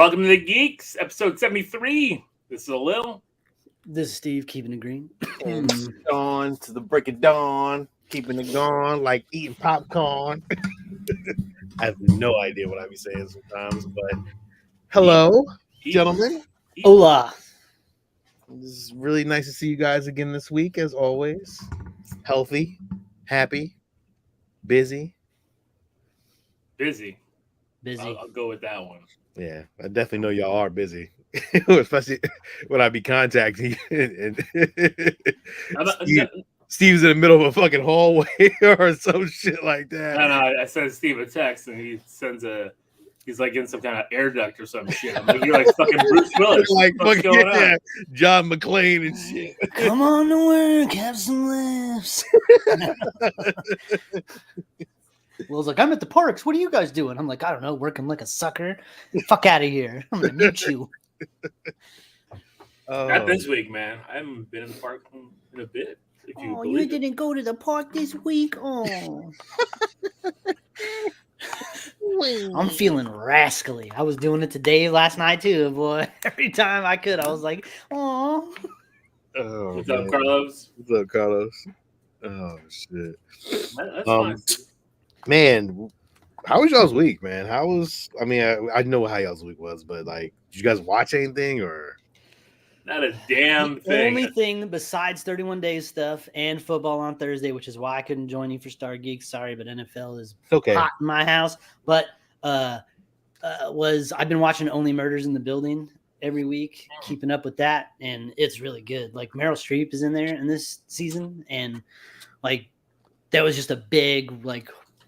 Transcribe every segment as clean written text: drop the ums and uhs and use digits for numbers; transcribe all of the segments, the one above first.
Welcome to the Geeks, episode 73. This is Lil. This is Steve, keeping it green. And dawn to the break of dawn, keeping it going like eating popcorn. I have no idea what I be saying sometimes, but hello, gentlemen. Hola. This is really nice to see you guys again this week, as always. Healthy, happy, busy. Busy. Busy. I'll go with that one. Yeah, I definitely know y'all are busy, especially when I be contacting you. Steve's in the middle of a fucking hallway or some shit like that. I sent Steve a text and he's like in some kind of air duct or some shit. I'm like, you're like fucking Bruce Willis. Like what's fucking, going on? John McClane and shit. Come on to work, have some laughs. Will's like, I'm at the parks. What are you guys doing? I'm like, I don't know, working like a sucker. Fuck out of here. I'm gonna mute you. Not this week, man. I haven't been in the park in a bit. You didn't go to the park this week? Oh. I'm feeling rascally. I was doing it to Dave last night too, boy. Every time I could, I was like, oh. What's up, Carlos? What's up, Carlos? Oh shit. That's fine. Man, how was y'all's week, man? I know how y'all's week was, but like, did you guys watch anything or? Not a damn the thing. Only thing besides 31 Days stuff and football on Thursday, which is why I couldn't join you for Star Geeks. Sorry, but NFL is hot in my house. But I've been watching Only Murders in the Building every week, keeping up with that, and it's really good. Like Meryl Streep is in there in this season, and like that was just a big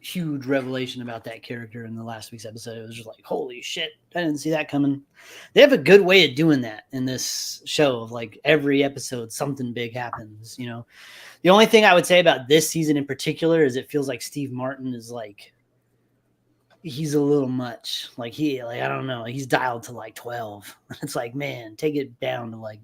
huge revelation about that character in the last week's episode. It was just like, holy shit, I didn't see that coming. They have a good way of doing that in this show of like every episode something big happens, you know. The only thing I would say about this season in particular is it feels like Steve Martin is like, he's a little much. I don't know, he's dialed to like 12. It's like, man, take it down to like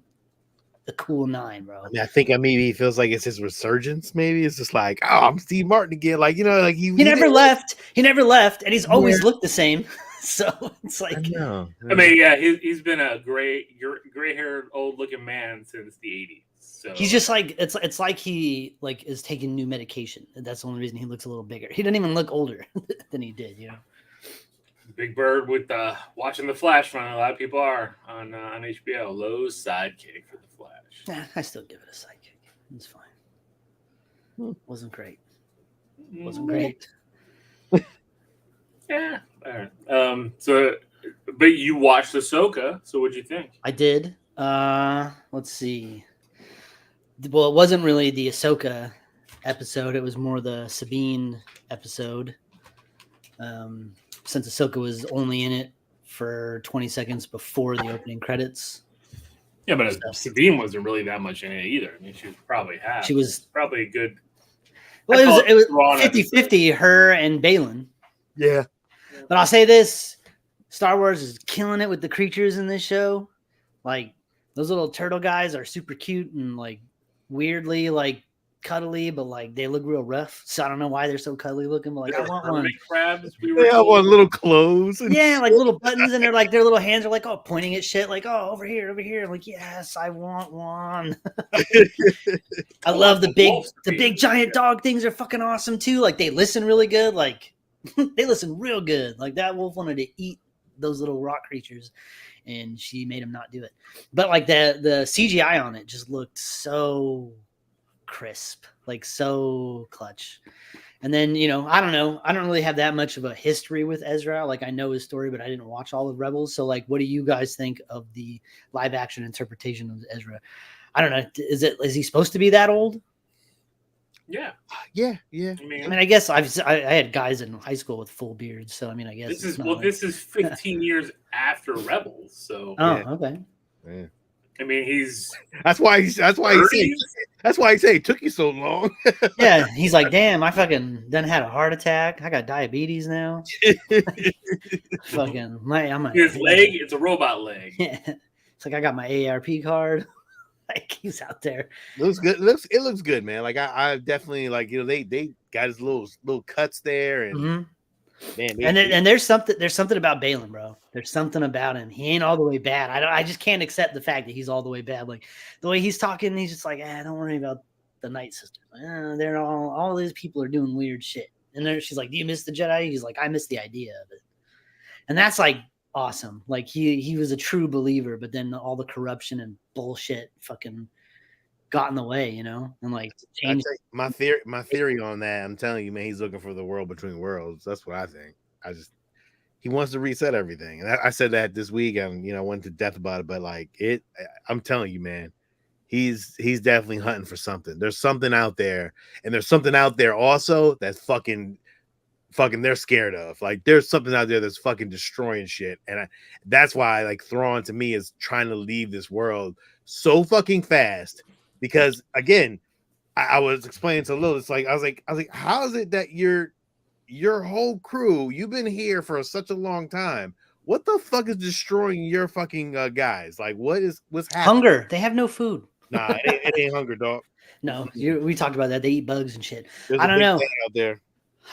the cool 9, bro. I think maybe he feels like it's his resurgence. Maybe it's just like, oh, I'm Steve Martin again. Like, you know, like he never left. He never left, and he's always looked the same. So it's like, I mean, yeah, he's been a gray-haired, old-looking man since the 80s. So he's just like it's like he is taking new medication. That's the only reason he looks a little bigger. He doesn't even look older than he did, you know. Big Bird with watching The Flash run. A lot of people are on HBO. Lowe's sidekick for The Flash. Nah, I still give it a sidekick. It's fine. Wasn't great. Yeah. All right. But you watched Ahsoka. So what'd you think? I did. Let's see. Well, it wasn't really the Ahsoka episode. It was more the Sabine episode. Since Ahsoka was only in it for 20 seconds before the opening credits. Yeah, but Sabine wasn't really that much in it either. I mean, she was probably half. She was probably a good. Well, it was 50-50, her and Balin. Yeah. But I'll say this, Star Wars is killing it with the creatures in this show. Like, those little turtle guys are super cute and, like, weirdly, like, cuddly, but like they look real rough. So I don't know why they're so cuddly looking, but like I want one. Crabs, they have one little clothes. Yeah, like little buttons, and their little hands are like pointing at shit, like over here. I'm like, yes, I want one. I love the big giant dog things are fucking awesome too. Like they listen really good. Like they listen real good. Like that wolf wanted to eat those little rock creatures, and she made him not do it. But like the CGI on it just looked so crisp, like so clutch. And then, you know, I don't know, I don't really have that much of a history with Ezra. Like I know his story, but I didn't watch all of Rebels. So like, what do you guys think of the live action interpretation of Ezra? I don't know, is he supposed to be that old? Yeah. I mean, I guess I had guys in high school with full beards, so I mean, I guess this is 15 years after Rebels, so okay. Yeah. I mean, that's why he said it took you so long. Yeah, he's like, damn, I fucking done had a heart attack. I got diabetes now. Fucking, his leg, it's a robot leg. Yeah, it's like I got my AARP card. Like he's out there. It looks good. It looks good, man. Like I definitely like, you know, they got his little cuts there, and Man, and there's something about Balin, bro. There's something about him. He ain't all the way bad. I just can't accept the fact that he's all the way bad. Like the way he's talking, he's just like, don't worry about the Night Sisters. They're all these people are doing weird shit. And then she's like, do you miss the Jedi? He's like, I miss the idea of it. And that's like awesome. Like he was a true believer, but then all the corruption and bullshit fucking got in the way, and like changed. My theory on that, I'm telling you, man, he's looking for the world between worlds. That's what I think. He wants to reset everything. And I said that this week, and I went to death about it, but like I'm telling you, man, he's definitely hunting for something. There's something out there, and there's something out there also that's fucking they're scared of. Like there's something out there that's fucking destroying shit. And that's why like Thrawn to me is trying to leave this world so fucking fast. Because again, I was explaining to Lil, it's like I was like, how is it that your whole crew, you've been here for such a long time? What the fuck is destroying your fucking guys? Like what's happening? Hunger. They have no food. Nah, it ain't hunger, dog. No, we talked about that. They eat bugs and shit. There's I don't know. Out there.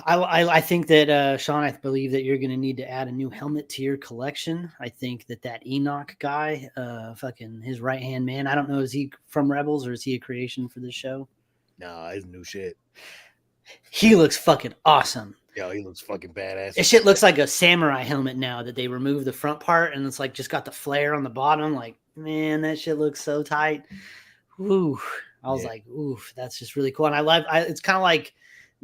I think that Sean, I believe that you're going to need to add a new helmet to your collection. I think that Enoch guy, fucking his right hand man. I don't know, is he from Rebels or is he a creation for this show? No, it's new shit. He looks fucking awesome. Yo, he looks fucking badass. This shit looks like a samurai helmet now that they removed the front part and it's like just got the flare on the bottom. Like, man, that shit looks so tight. Woo! I was like, oof, that's just really cool. And it's kind of like.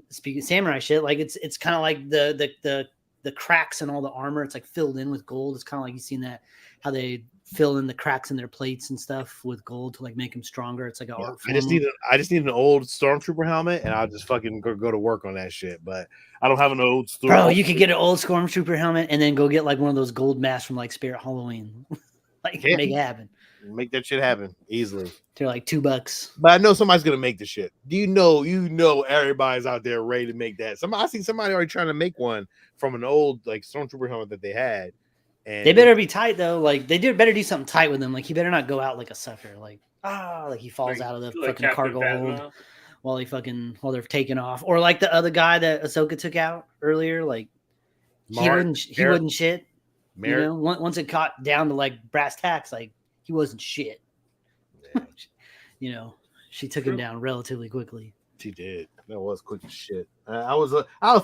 Speaking of samurai shit, like it's kind of like the cracks in all the armor. It's like filled in with gold. It's kind of like you've seen that how they fill in the cracks in their plates and stuff with gold to like make them stronger. It's like an art form. I just need an old stormtrooper helmet, and I'll just fucking go to work on that shit. But I don't have an old. Bro, you could get an old stormtrooper helmet and then go get like one of those gold masks from like Spirit Halloween. Make it happen. Make that shit happen easily. They're like $2. But I know somebody's gonna make the shit. You know everybody's out there ready to make that. I see somebody already trying to make one from an old like stormtrooper helmet that they had. And they better be tight though. Like they better do something tight with them. Like he better not go out like a sucker. Like he falls out of the fucking cargo hold while they're taking off. Or like the other guy that Ahsoka took out earlier. Like he wouldn't shit. Once it caught down to like brass tacks, like he wasn't shit. Yeah. She took him down relatively quickly. She did. That was quick as shit. I was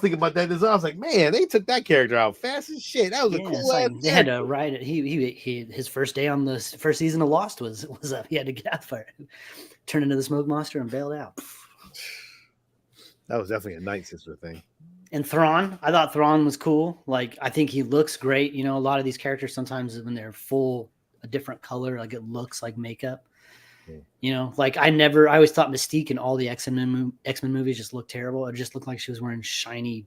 thinking about that. I was like, man, they took that character out fast as shit. That was a cool ass. They had to ride it. He his first day on the first season of Lost was up. He had to get out for it, turn into the smoke monster and bailed out. That was definitely a Night Sister thing. And Thrawn, I thought Thrawn was cool. Like I think he looks great. A lot of these characters sometimes when they're full a different color, like it looks like makeup. Like I always thought Mystique in all the X-Men movies just looked terrible. It just looked like she was wearing shiny,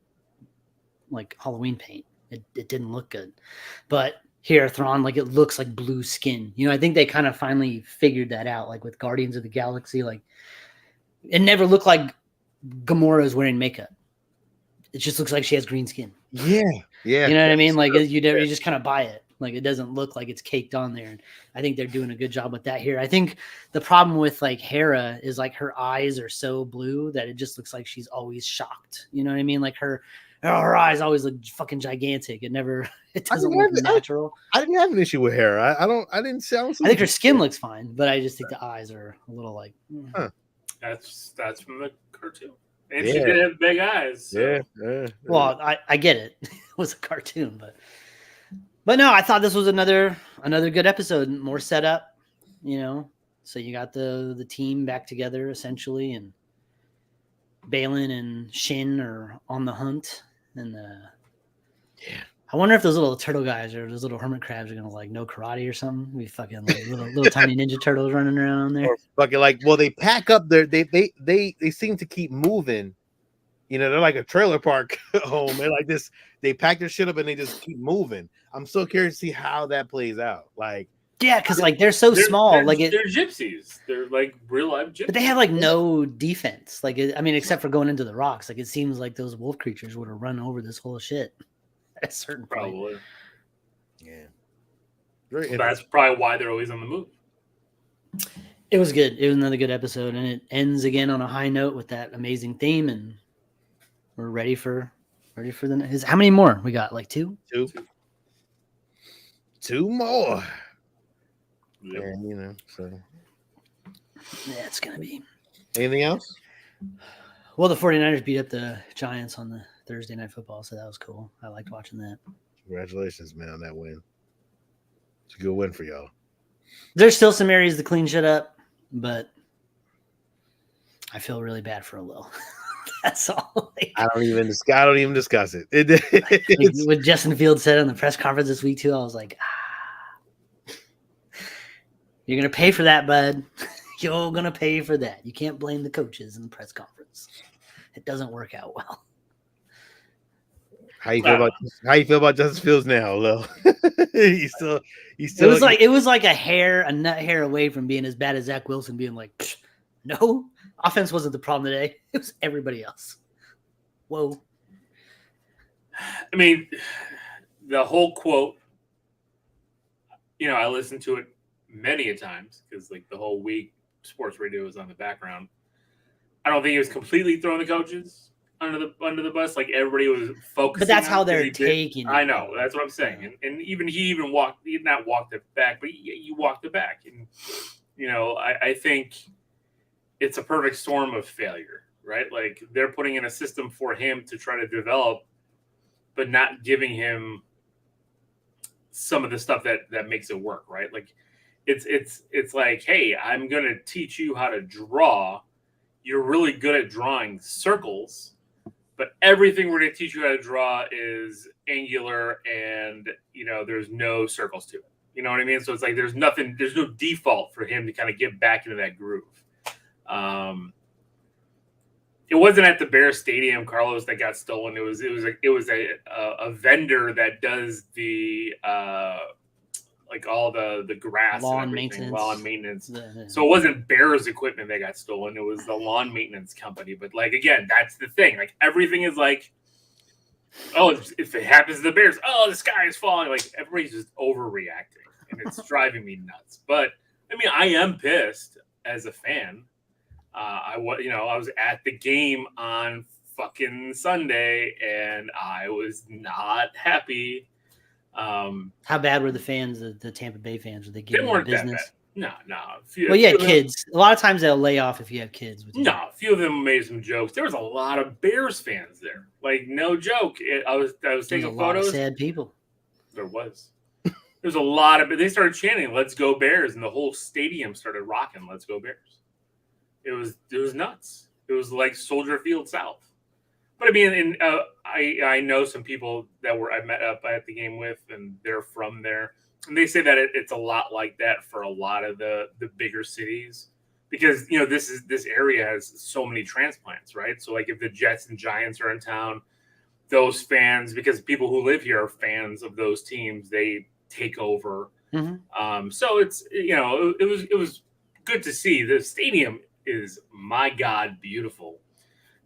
like Halloween paint. It didn't look good. But here, Thrawn, like it looks like blue skin. I think they kind of finally figured that out. Like with Guardians of the Galaxy, like it never looked like Gamora's wearing makeup. It just looks like she has green skin. Yeah. You know what I mean? Like you just kind of buy it. Like it doesn't look like it's caked on there. And I think they're doing a good job with that here. I think the problem with like Hera is like her eyes are so blue that it just looks like she's always shocked. You know what I mean? Like her eyes always look fucking gigantic. It doesn't look natural. I didn't have an issue with Hera. I think her skin looks fine, but I just think the eyes are a little like. That's from the cartoon. And she did have big eyes. So. Yeah. Well, I get it. It was a cartoon, but no, I thought this was another good episode. More setup, So you got the team back together essentially, and Balin and Shin are on the hunt, and I wonder if those little turtle guys or those little hermit crabs are gonna like know karate or something. We fucking like little tiny ninja turtles running around there. Or fucking they pack up they seem to keep moving. They're like a trailer park home. They're like this. They pack their shit up and they just keep moving. I'm so curious to see how that plays out. Like, yeah, because like they're so small. They're gypsies. They're like real life gypsies. But they have like no defense. Like, except for going into the rocks. Like, it seems like those wolf creatures would have run over this whole shit at a certain point. Probably. Yeah. That's probably why they're always on the move. It was good. It was another good episode, and it ends again on a high note with that amazing theme, and we're ready for Ready for how many more we got? Like two more. Yep. And so yeah, it's gonna be. Anything else? Well, the 49ers beat up the Giants on the Thursday Night Football, so that was cool. I liked watching that. Congratulations, man, on that win. It's a good win for y'all. There's still some areas to clean shit up, but I feel really bad for a Lil. That's all. I don't even discuss it. What Justin Fields said on the press conference this week too, I was like, you're gonna pay for that, bud. You're gonna pay for that. You can't blame the coaches in the press conference. It doesn't work out well. How you feel about Justin Fields now, Lil? He's still. It was like a nut hair away from being as bad as Zach Wilson being like, no, offense wasn't the problem today. It was everybody else. Whoa. I mean, the whole quote, I listened to it many a times because like the whole week sports radio was on the background. I don't think it was completely throwing the coaches under the bus. Like everybody was focusing. But that's how they're taking it. I know. That's what I'm saying. And even he not walked it back, but he walked it back. And, I think it's a perfect storm of failure, right? Like they're putting in a system for him to try to develop, but not giving him some of the stuff that makes it work, right? Like it's like, hey, I'm going to teach you how to draw. You're really good at drawing circles, but everything we're going to teach you how to draw is angular and, there's no circles to it. You know what I mean? So it's like there's no default for him to kind of get back into that groove. It wasn't at the Bears Stadium, Carlos, that got stolen. It was a vendor that does the like all the grass lawn and everything, lawn maintenance. Yeah. So it wasn't Bears equipment that got stolen. It was the lawn maintenance company. But like again, that's the thing. Like everything is like, oh, if it happens to the Bears, oh, the sky is falling. Like everybody's just overreacting, and it's driving me nuts. But I mean, I am pissed as a fan. I was at the game on fucking Sunday, and I was not happy. How bad were the fans, the Tampa Bay fans? Were they getting weren't business? No. Well, you had kids. A lot of times they'll lay off if you have kids. A few of them made some jokes. There was a lot of Bears fans there. Like, no joke. I was taking photos. Lot of sad people. There was. There's a lot of. They started chanting, "Let's go Bears," and the whole stadium started rocking, "Let's go Bears." It was nuts. It was like Soldier Field South. But I mean, I know some people that I met up at the game with, and they're from there, and they say that it's a lot like that for a lot of the bigger cities, because this area has so many transplants, right? So like if the Jets and Giants are in town, those fans, because people who live here are fans of those teams, they take over. Mm-hmm. So it's it was good to see. The stadium is, my God, beautiful.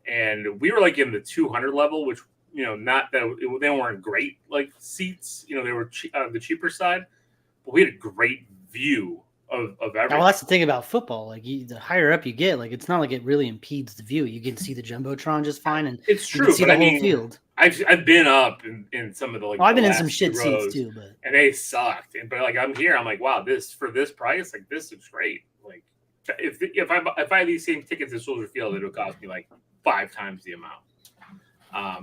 And we were like in the 200 level, which, not that they weren't great like seats, they were on the cheaper side, but we had a great view of everything. Well, that's the thing about football. Like the higher up you get, like it's not like it really impedes the view. You can see the jumbotron just fine, and it's true. You can see the whole field. I've been up in some of the I've been in some shit seats too, and they sucked. But like I'm here, I'm like, wow, for this price, like this looks great. Like if I had these same tickets at Soldier Field, it would cost me like 5 times the amount.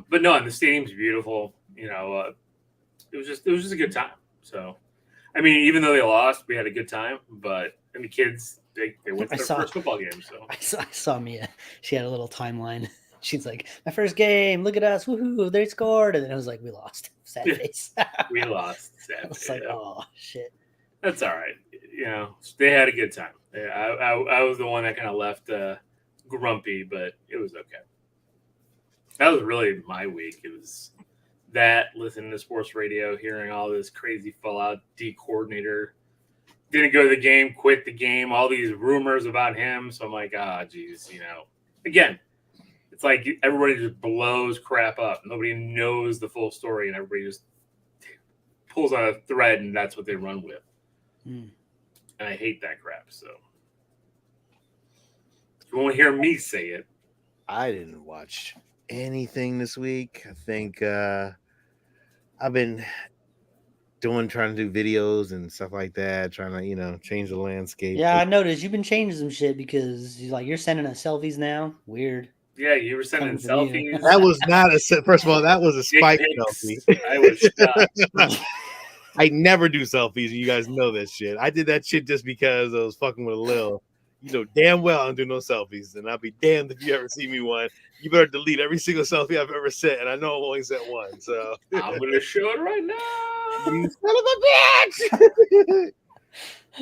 But no, and the stadium's beautiful. It was just a good time. So, I mean, even though they lost, we had a good time. But I mean, kids, they went to their first football game. So I saw Mia. She had a little timeline. She's like, my first game. Look at us. Woohoo. They scored. And then I was like, we lost. Sad face. We lost. Sad I was like, oh, shit. That's all right. They had a good time. I was the one that kind of left grumpy, but it was okay. That was really my week. It was that, listening to sports radio, hearing all this crazy Fallout D coordinator didn't go to the game, quit the game, all these rumors about him. So I'm like, geez, again, it's like everybody just blows crap up. Nobody knows the full story, and everybody just pulls on a thread, and that's what they run with. And I hate that crap. So you won't hear me say it. I didn't watch anything this week. I think I've been trying to do videos and stuff like that, trying to, change the landscape. Yeah, I noticed you've been changing some shit because you're sending us selfies now. Weird. Yeah, you were sending selfies. That was not first of all, that was a spike selfie. I was shocked. I never do selfies, and you guys know that shit. I did that shit just because I was fucking with Lil. You know damn well I don't do no selfies, and I'll be damned if you ever see me one. You better delete every single selfie I've ever sent, and I know I've only sent one. So I'm gonna show it right now. You son of a bitch!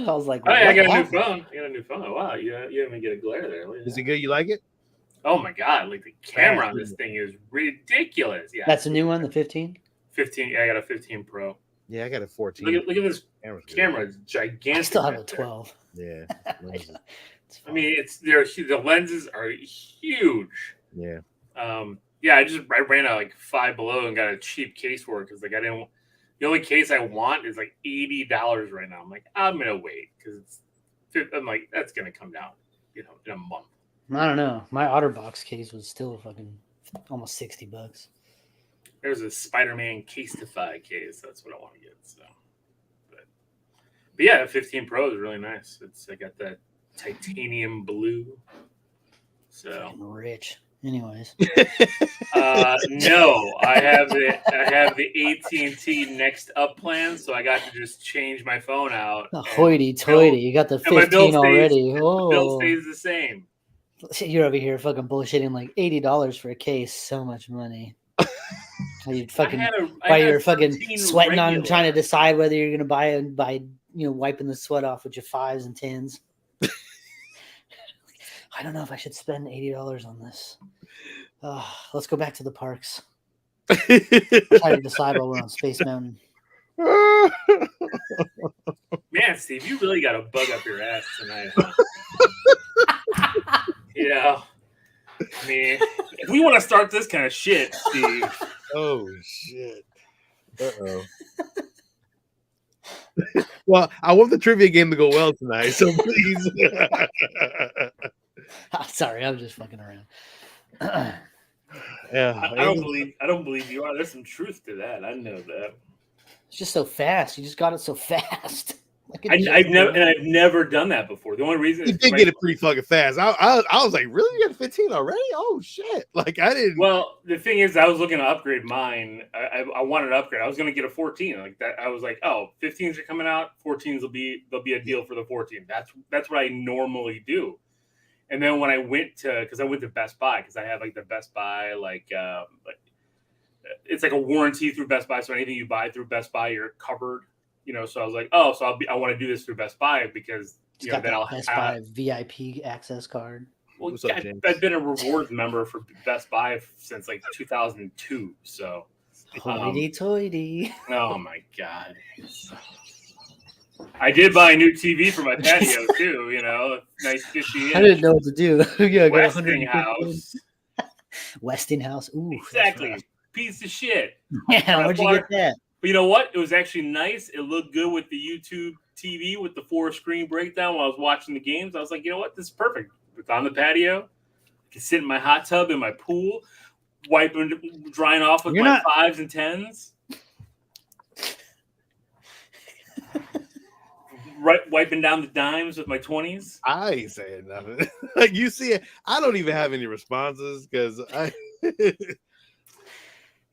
I was like, I got a new phone. I got a new phone. Oh, wow, you didn't even get a glare there. Is it good? You like it? Oh my god! Like the camera on this thing is ridiculous. Yeah, that's a new one, the 15. 15. Yeah, I got a 15 Pro. Yeah, I got a 14. Look at this camera. It's gigantic. I still have a 12. Yeah. I mean, the lenses are huge. Yeah. Yeah, I ran out like Five Below and got a cheap case for it because like the only case I want is like $80 right now. I'm like, I'm gonna wait because I'm like, that's gonna come down, in a month. I don't know. My OtterBox case was still fucking almost $60. There's a Spider-Man Casetify case. That's what I want to get. So, but yeah, 15 Pro is really nice. I got that titanium blue. So I'm rich. Anyways, no, I have the AT&T Next Up plan, so I got to just change my phone out. Hoity-toity, you got the 15 already. The bill stays the same. You're over here fucking bullshitting like $80 for a case. So much money. You fucking while you're fucking sweating regular. On trying to decide whether you're gonna buy it by wiping the sweat off with your 5s and 10s. I don't know if I should spend $80 on this. Let's go back to the parks. Try to decide while we're on Space Mountain. Man, Steve, you really got a bug up your ass tonight. Huh? Yeah. I mean, if we want to start this kind of shit, Steve. Oh, shit. Uh-oh. Well, I want the trivia game to go well tonight, so please. Sorry, I'm just fucking around. Yeah, I don't believe you are. There's some truth to that. I know that. It's just so fast. You just got it so fast. I've never done that before. The only reason you did get it pretty fucking fast. I was like, really? You got 15 already? Oh shit! Like I didn't. Well, the thing is, I was looking to upgrade mine. I wanted to upgrade. I was going to get a 14 like that. I was like, oh, 15s are coming out. 14s they'll be a deal for the 14. That's what I normally do. And then when I went to Best Buy because I have like the Best Buy like it's like a warranty through Best Buy. So anything you buy through Best Buy, you're covered. So I was like, oh, so I want to do this through Best Buy because then I'll Best Buy VIP access card. Well, I've been a rewards member for Best Buy since like 2002. So, hoity-toity. Oh my god! I did buy a new TV for my patio too. Nice 50-inch. I didn't know what to do. Yeah, Westinghouse. Westinghouse. Ooh, exactly. Piece of shit. Yeah, where'd you get that? But you know what? It was actually nice. It looked good with the YouTube TV with the 4-screen breakdown while I was watching the games. I was like, you know what? This is perfect. It's on the patio. I can sit in my hot tub in my pool, drying off with my 5s and 10s. Wiping down the dimes with my 20s. I ain't saying nothing. Like you see it, I don't even have any responses because I.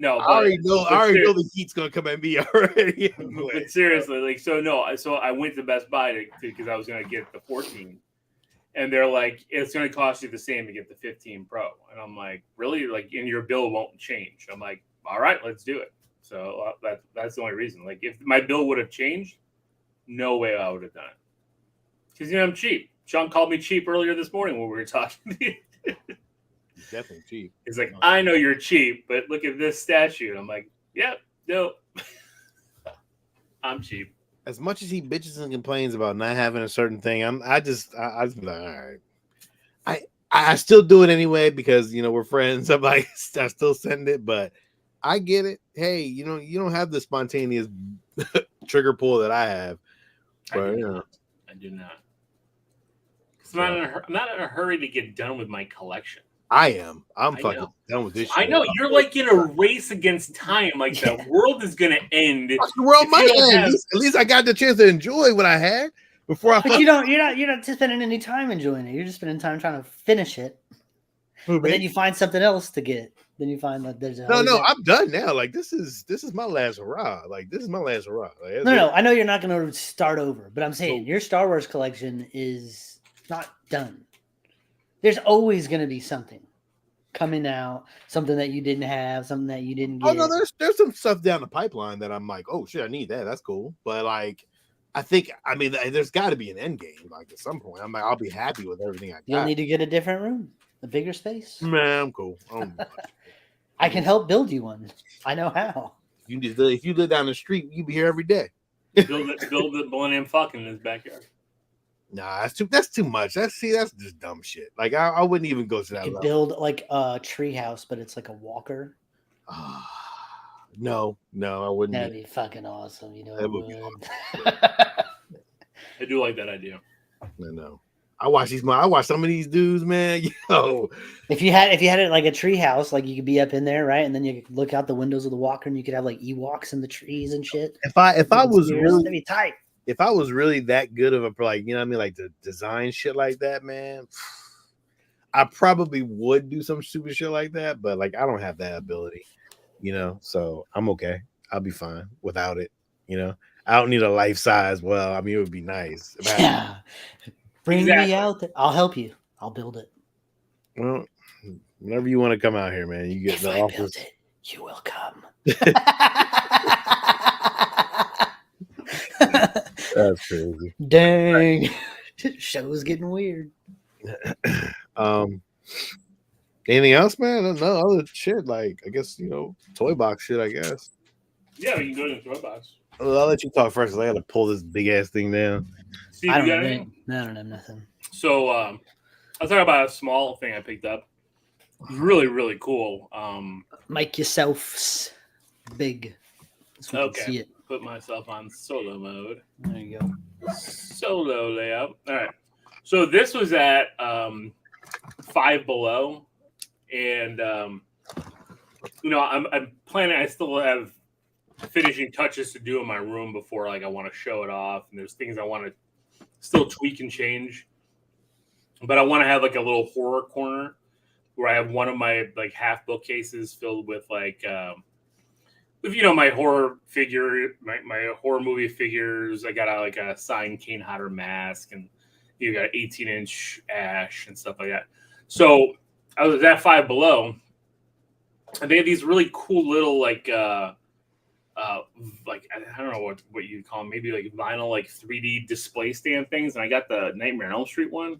No, I already know the heat's gonna come at me already. Anyway. But seriously, so I went to Best Buy because I was gonna get the 14, and they're like, it's gonna cost you the same to get the 15 Pro, and I'm like, really? Like, and your bill won't change. I'm like, all right, let's do it. So that's the only reason. Like, if my bill would have changed, no way I would have done it. Because I'm cheap. Sean called me cheap earlier this morning when we were talking. Definitely cheap. He's like, I know you're cheap, but look at this statue. And I'm like, yep, no. I'm cheap. As much as he bitches and complains about not having a certain thing, I just be like, all right. I still do it anyway because we're friends. I'm like, I still send it, but I get it. Hey, you don't have the spontaneous trigger pull that I have. But, I do not. I'm not in a hurry to get done with my collection. I am. I'm fucking done with this shit. I know you're like in a race against time. Like the world is gonna end. The world might end. At least I got the chance to enjoy what I had before I. But you're not spending any time enjoying it. You're just spending time trying to finish it. But then you find something else to get. Then you find that there's no. I'm done now. Like this is my last hurrah. Like this is my last hurrah. Like, no. I know you're not going to start over, but I'm saying your Star Wars collection is not done. There's always going to be something coming out, something that you didn't have, something that you didn't get. Oh no, there's some stuff down the pipeline that I'm like, oh shit, I need that. That's cool. But like, I mean, there's got to be an end game. Like at some point, I'm like, I'll be happy with everything I got. You'll need to get a different room, a bigger space. Man, I'm cool. I can help build you one. I know how. If you live down the street, you be here every day. build the Millennium Falcon in his backyard. Nah, that's too much. That's just dumb shit. Like I wouldn't even go to that level. Build like a tree house, but it's like a walker. No, I wouldn't. That'd be fucking awesome. You know, that would be awesome. I do like that idea. No. I watch some of these dudes, man. Yo, if you had it like a tree house, like you could be up in there, right? And then you could look out the windows of the walker, and you could have like Ewoks in the trees and shit. If I was really, that'd be tight. If I was really that good of a, like, you know what I mean, like the design shit like that, man, I probably would do some stupid shit like that. But like, I don't have that ability, you know. So I'm okay. I'll be fine without it. You know, I don't need a life size. Well, I mean, it would be nice. Yeah. Bring me out there. I'll help you. I'll build it. Well, whenever you want to come out here, man, you get if the I office. Build it, you will come. That's crazy. Dang. Show's getting weird. Anything else, man? No other shit. Like, I guess, you know, toy box shit, I guess. Yeah, we can go to the toy box. Well, I'll let you talk first because I got to pull this big ass thing down. Steve, I don't have nothing. So I'll talk about a small thing I picked up. It's really, really cool. Make yourself big. So okay. See it. Put myself on solo mode. There you go. Solo layout. All right. So this was at Five Below, and you know, I'm planning. I still have finishing touches to do in my room before like I want to show it off, and there's things I want to still tweak and change. But I want to have like a little horror corner where I have one of my like half bookcases filled with like with, you know, my horror figure, my horror movie figures. I got like a signed Kane Hodder mask, and you got 18-inch Ash and stuff like that. So I was at Five Below, and they have these really cool little like I don't know what you call them, maybe like vinyl like 3D display stand things, and I got the Nightmare on Elm Street one.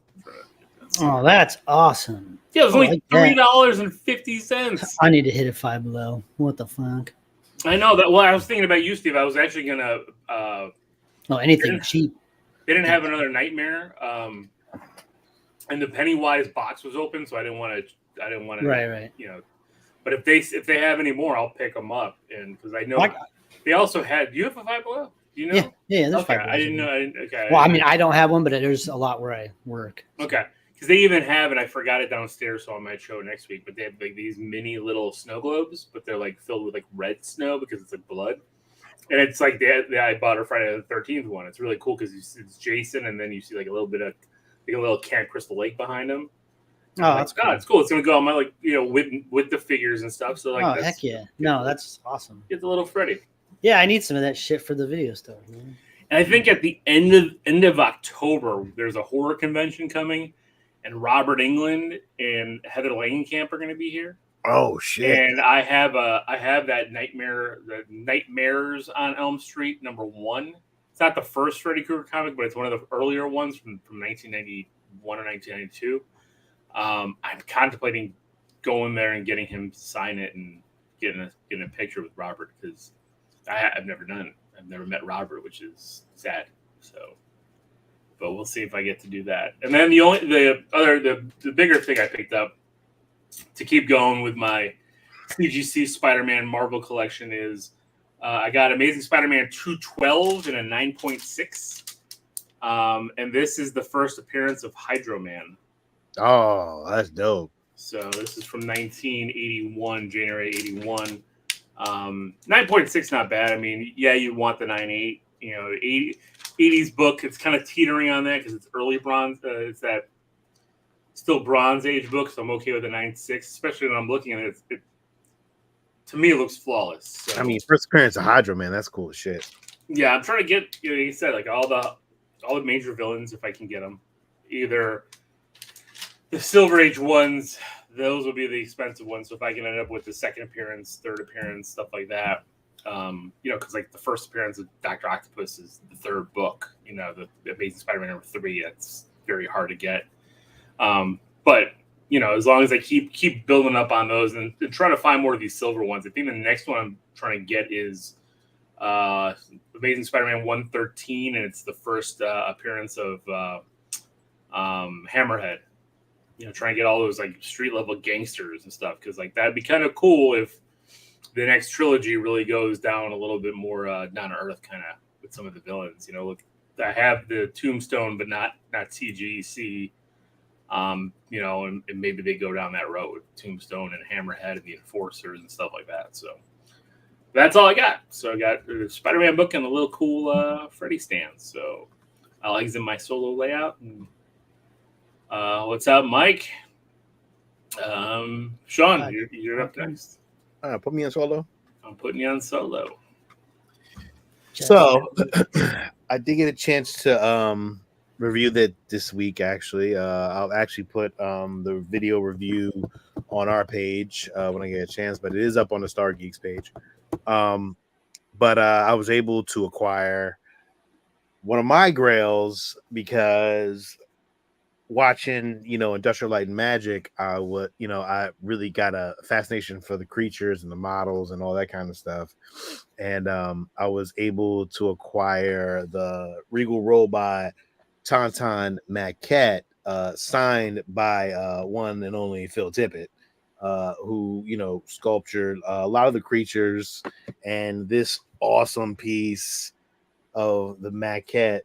Oh, that's awesome! Yeah, it was only $3.50. I need to hit a Five Below. What the fuck? I know that. Well, I was thinking about you, Steve. I was actually gonna. Anything cheap. They didn't have another Nightmare, and the Pennywise box was open, so I didn't want to. Right. You know, but if they have any more, I'll pick them up, and because I know they also had. Do you have a Five Below? Do you know? Yeah. There's okay, Five Belows. I didn't know. Okay. Well, I mean, I don't have one, but there's a lot where I work. So. Okay. Because they even have, and I forgot it downstairs, so I might show it next week. But they have like these mini little snow globes, but they're like filled with like red snow because it's like blood, and it's like I bought a Friday the 13th one. It's really cool because it's Jason, and then you see like a little bit of like a little Camp Crystal Lake behind him. Oh, that's cool. It's cool. It's gonna go on my like with the figures and stuff. So like, heck yeah, no, that's awesome. Get the little Freddy. Yeah, I need some of that shit for the video store. Man. And I think at the end of October, there's a horror convention coming. And Robert Englund and Heather Langenkamp are going to be here. Oh shit! And I have that the Nightmares on Elm Street #1. It's not the first Freddy Krueger comic, but it's one of the earlier ones from 1991 or 1992. I'm contemplating going there and getting him to sign it and getting a picture with Robert because I've never done it. I've never met Robert, which is sad. So. But we'll see if I get to do that. And then the bigger thing I picked up to keep going with my CGC Spider-Man Marvel collection is I got Amazing Spider-Man 212 in a 9.6. And this is the first appearance of Hydro Man. Oh, that's dope. So this is from 1981, January 81. 9.6, not bad. I mean, yeah, you want the 9.8. 80s book. It's kind of teetering on that because it's early bronze. It's that still Bronze Age book, so I'm okay with the 9.6, especially when I'm looking at it. To me, it looks flawless. So, I mean, first appearance of Hydra, man, that's cool as shit. Yeah, I'm trying to get, like you said, like all the major villains if I can get them. Either the Silver Age ones, those will be the expensive ones. So if I can end up with the second appearance, third appearance, stuff like that, because like the first appearance of Dr. Octopus is the third book. The Amazing Spider-Man number 3. It's very hard to get. But as long as I keep building up on those and trying to find more of these silver ones. I think the next one I'm trying to get is Amazing Spider-Man 113, and it's the first appearance of Hammerhead. Trying to get all those like street level gangsters and stuff, because like that'd be kind of cool if the next trilogy really goes down a little bit more down to earth, kind of with some of the villains. Look, I have the Tombstone, but not CGC. And maybe they go down that road, Tombstone and Hammerhead and the Enforcers and stuff like that. So that's all I got. So I got the Spider-Man book and a little cool Freddy stand. So I'll exit my solo layout. And, what's up, Mike? Sean, you're up next. Put me on solo. I'm putting you on solo. So I did get a chance to review that this week. Actually, I'll actually put the video review on our page when I get a chance, but it is up on the Star Geeks page. But I was able to acquire one of my grails because watching, Industrial Light and Magic, I really got a fascination for the creatures and the models and all that kind of stuff. And I was able to acquire the Regal Robot Tauntaun maquette signed by one and only Phil Tippett, who, sculptured a lot of the creatures, and this awesome piece of the maquette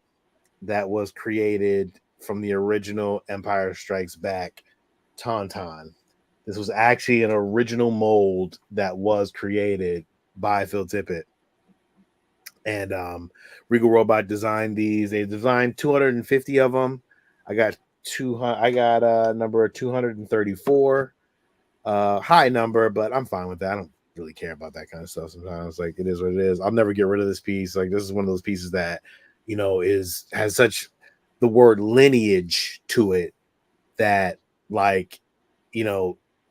that was created from the original Empire Strikes Back Tauntaun. This was actually an original mold that was created by Phil Tippett. And Regal Robot designed these. They designed 250 of them. I got number 234. High number, but I'm fine with that. I don't really care about that kind of stuff sometimes. Like, it is what it is. I'll never get rid of this piece. Like, this is one of those pieces that, has such the word lineage to it that, like,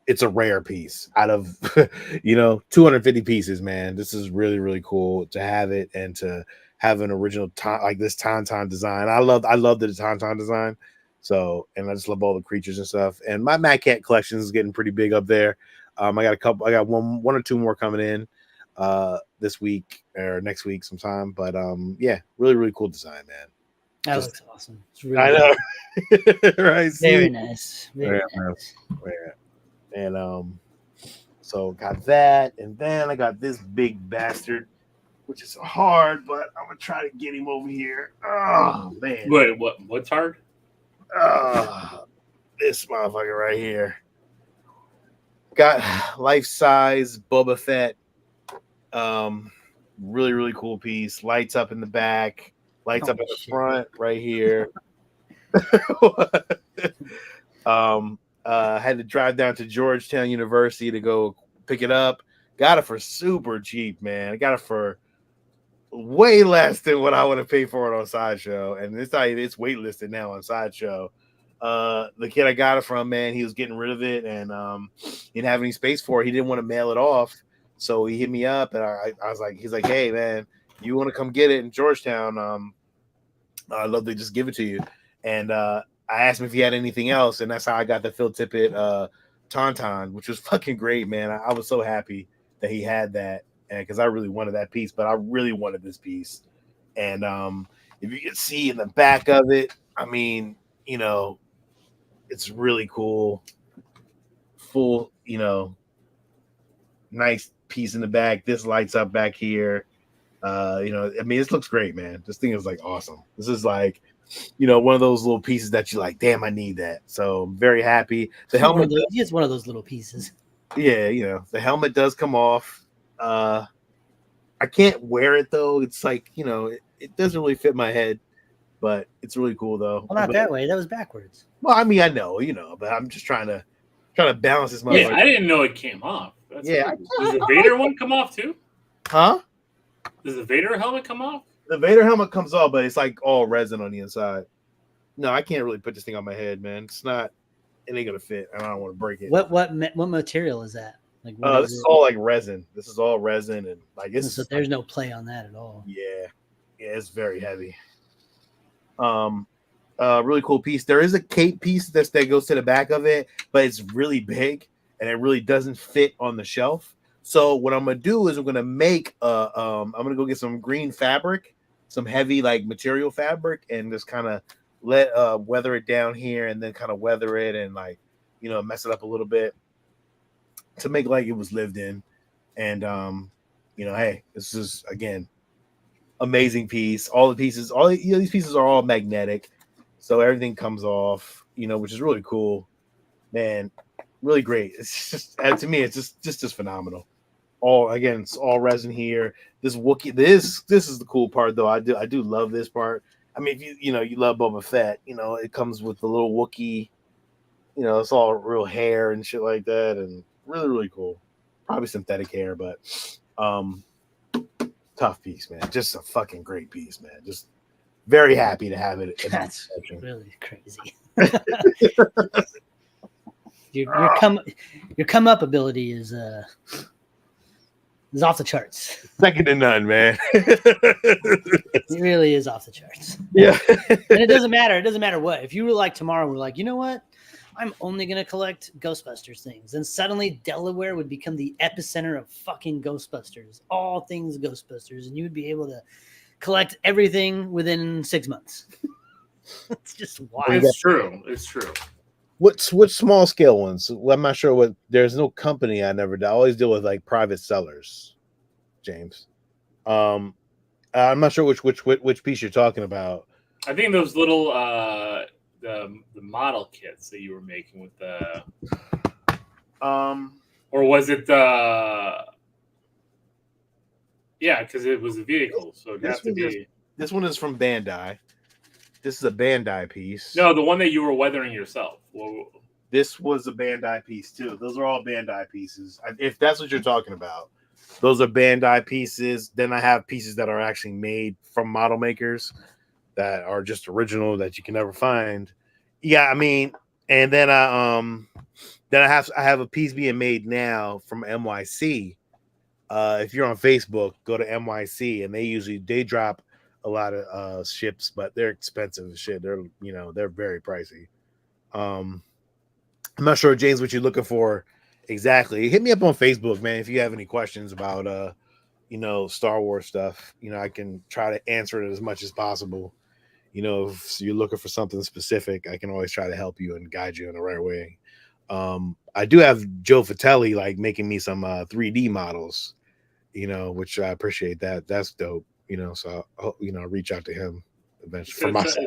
it's a rare piece out of 250 pieces, man. This is really, really cool to have it and to have an original like this Tauntaun design. I love the Tauntaun design. So, and I just love all the creatures and stuff. And my maquette collection is getting pretty big up there. I got one or two more coming in this week or next week sometime. But yeah, really, really cool design, man. That looks awesome. It's really I know. Right. Very nice. Very nice. And so got that, and then I got this big bastard, which is hard, but I'm gonna try to get him over here. Oh man. Wait, what's hard? This motherfucker right here. Got life-size Boba Fett. Really, really cool piece. Lights up in the back, lights up in the front right here. Had to drive down to Georgetown University to go pick it up. Got it for super cheap, man. I got it for way less than what I would have paid for it on Sideshow. And it's waitlisted now on Sideshow. The kid I got it from, man, he was getting rid of it, and he didn't have any space for it. He didn't want to mail it off. So he hit me up, and I was like, he's like, hey, man, you want to come get it in Georgetown? I'd love to just give it to you. And I asked him if he had anything else, and that's how I got the Phil Tippett Tauntaun, which was fucking great, man. I was so happy that he had that, because I really wanted that piece, but I really wanted this piece. And if you can see in the back of it, I mean, it's really cool. Full, nice piece in the back. This lights up back here. I mean, this looks great, man. This thing is like awesome. This is like one of those little pieces that you're like, damn, I need that. So I'm very happy. The helmet, it's one of those little pieces. Yeah, the helmet does come off. I can't wear it though. It's like, it doesn't really fit my head, but it's really cool though. Well, not that way. That was backwards. Well, I mean, I know, but I'm just trying to balance this motherfucker. Yeah, I didn't know it came off. Does the Vader one come off too? Huh? Does the Vader helmet come off? The Vader helmet comes off, but it's like all resin on the inside. No, I can't really put this thing on my head, man. It ain't gonna fit. I don't want to break it. What material is that? Like, this is all like resin. This is all resin, and like this. So there's no play on that at all. Yeah, it's very heavy. Really cool piece. There is a cape piece that goes to the back of it, but it's really big and it really doesn't fit on the shelf. So what I'm gonna do is I'm gonna make I'm gonna go get some green fabric, some heavy like material fabric, and just kind of let weather it down here, and then kind of weather it and like mess it up a little bit to make like it was lived in. And hey, this is again amazing piece. All the pieces, these pieces are all magnetic, so everything comes off, which is really cool, man. Really great. It's just, to me, it's just phenomenal. It's all resin here. This Wookiee, this is the cool part though. I do love this part. I mean, if you love Boba Fett, it comes with the little Wookiee. It's all real hair and shit like that, and really, really cool. Probably synthetic hair, but tough piece, man. Just a fucking great piece, man. Just very happy to have it. That's really crazy. Your come up ability is off the charts. Second to none, man. It really is off the charts. Yeah. And it doesn't matter. It doesn't matter what. If you were like tomorrow, we're like, you know what? I'm only going to collect Ghostbusters things. And suddenly Delaware would become the epicenter of fucking Ghostbusters. All things Ghostbusters. And you would be able to collect everything within 6 months. It's just wild. It's true. What small scale ones? Well, I'm not sure what. There's no company I never do. I always deal with like private sellers, James. I'm not sure which piece you're talking about. I think those little the model kits that you were making with the or was it because it was a vehicle, so it has to be. This one is from Bandai. This is a Bandai piece. No, the one that you were weathering yourself. Well, this was a Bandai piece too. Those are all Bandai pieces. If that's what you're talking about, those are Bandai pieces. Then I have pieces that are actually made from model makers that are just original that you can never find. Yeah, I mean, and then I have a piece being made now from NYC. If you're on Facebook, go to NYC, and they drop a lot of ships, but they're expensive as shit. They're they're very pricey. I'm not sure, James, what you're looking for exactly. Hit me up on Facebook, man, if you have any questions about Star Wars stuff. I can try to answer it as much as possible. If you're looking for something specific, I can always try to help you and guide you in the right way. I do have Joe Fatelli like making me some 3D models, which I appreciate that. That's dope. So I'll, reach out to him eventually for myself.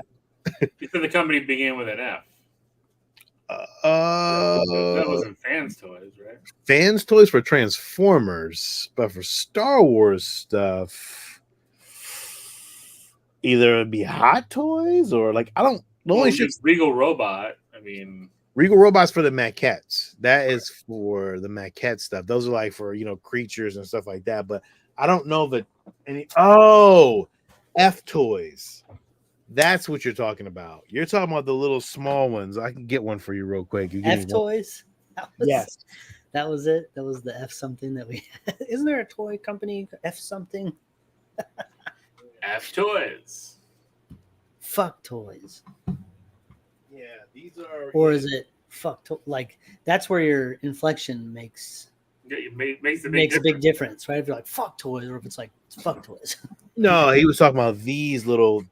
You said the company began with an F. That wasn't Fans Toys, right? Fans Toys for Transformers, but for Star Wars stuff, either it'd be Hot Toys or like I don't. The only shit Regal Robot. I mean, Regal Robots for the maquettes. That is for the maquette stuff. Those are like for creatures and stuff like that. But I don't know that any. Oh, F Toys. That's what you're talking about. You're talking about the little small ones. I can get one for you real quick. F Toys? Yes. That was it. That was the F something that we isn't there a toy company F something? F Toys. Fuck Toys. Yeah, these are. Or is it fuck like that's where your inflection makes a big difference, right? If you're like fuck toys, or if it's like fuck toys. No, he was talking about these little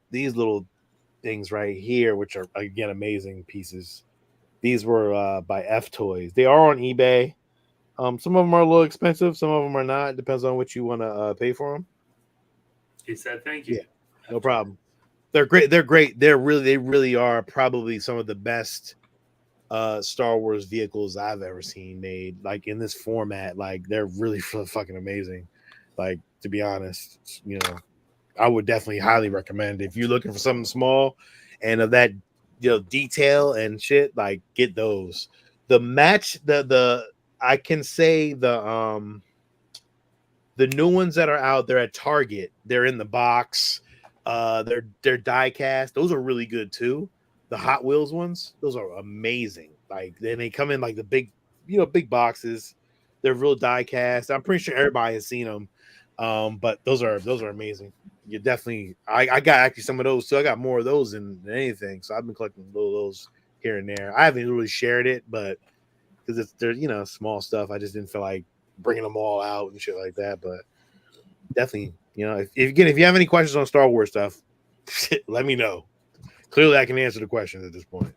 things right here, which are again amazing pieces. These were by F Toys. They are on eBay. Some of them are a little expensive, some of them are not. Depends on what you want to pay for them. He said, "Thank you." Yeah, no problem. They're great. They're great. They really are probably some of the best Star Wars vehicles I've ever seen made. Like in this format, like they're really fucking amazing. Like to be honest, I would definitely highly recommend if you're looking for something small and of that detail and shit. Like get those. The match, the I can say the new ones that are out there at Target, they're in the box. They're die cast. Those are really good too. The Hot Wheels ones, those are amazing. Like they come in like the big, big boxes. They're real die cast. I'm pretty sure everybody has seen them. But those are amazing. You definitely, I got actually some of those too. I got more of those than anything. So I've been collecting little of those here and there. I haven't really shared it, but because they're small stuff. I just didn't feel like bringing them all out and shit like that. But definitely, if you have any questions on Star Wars stuff, let me know. Clearly, I can answer the questions at this point.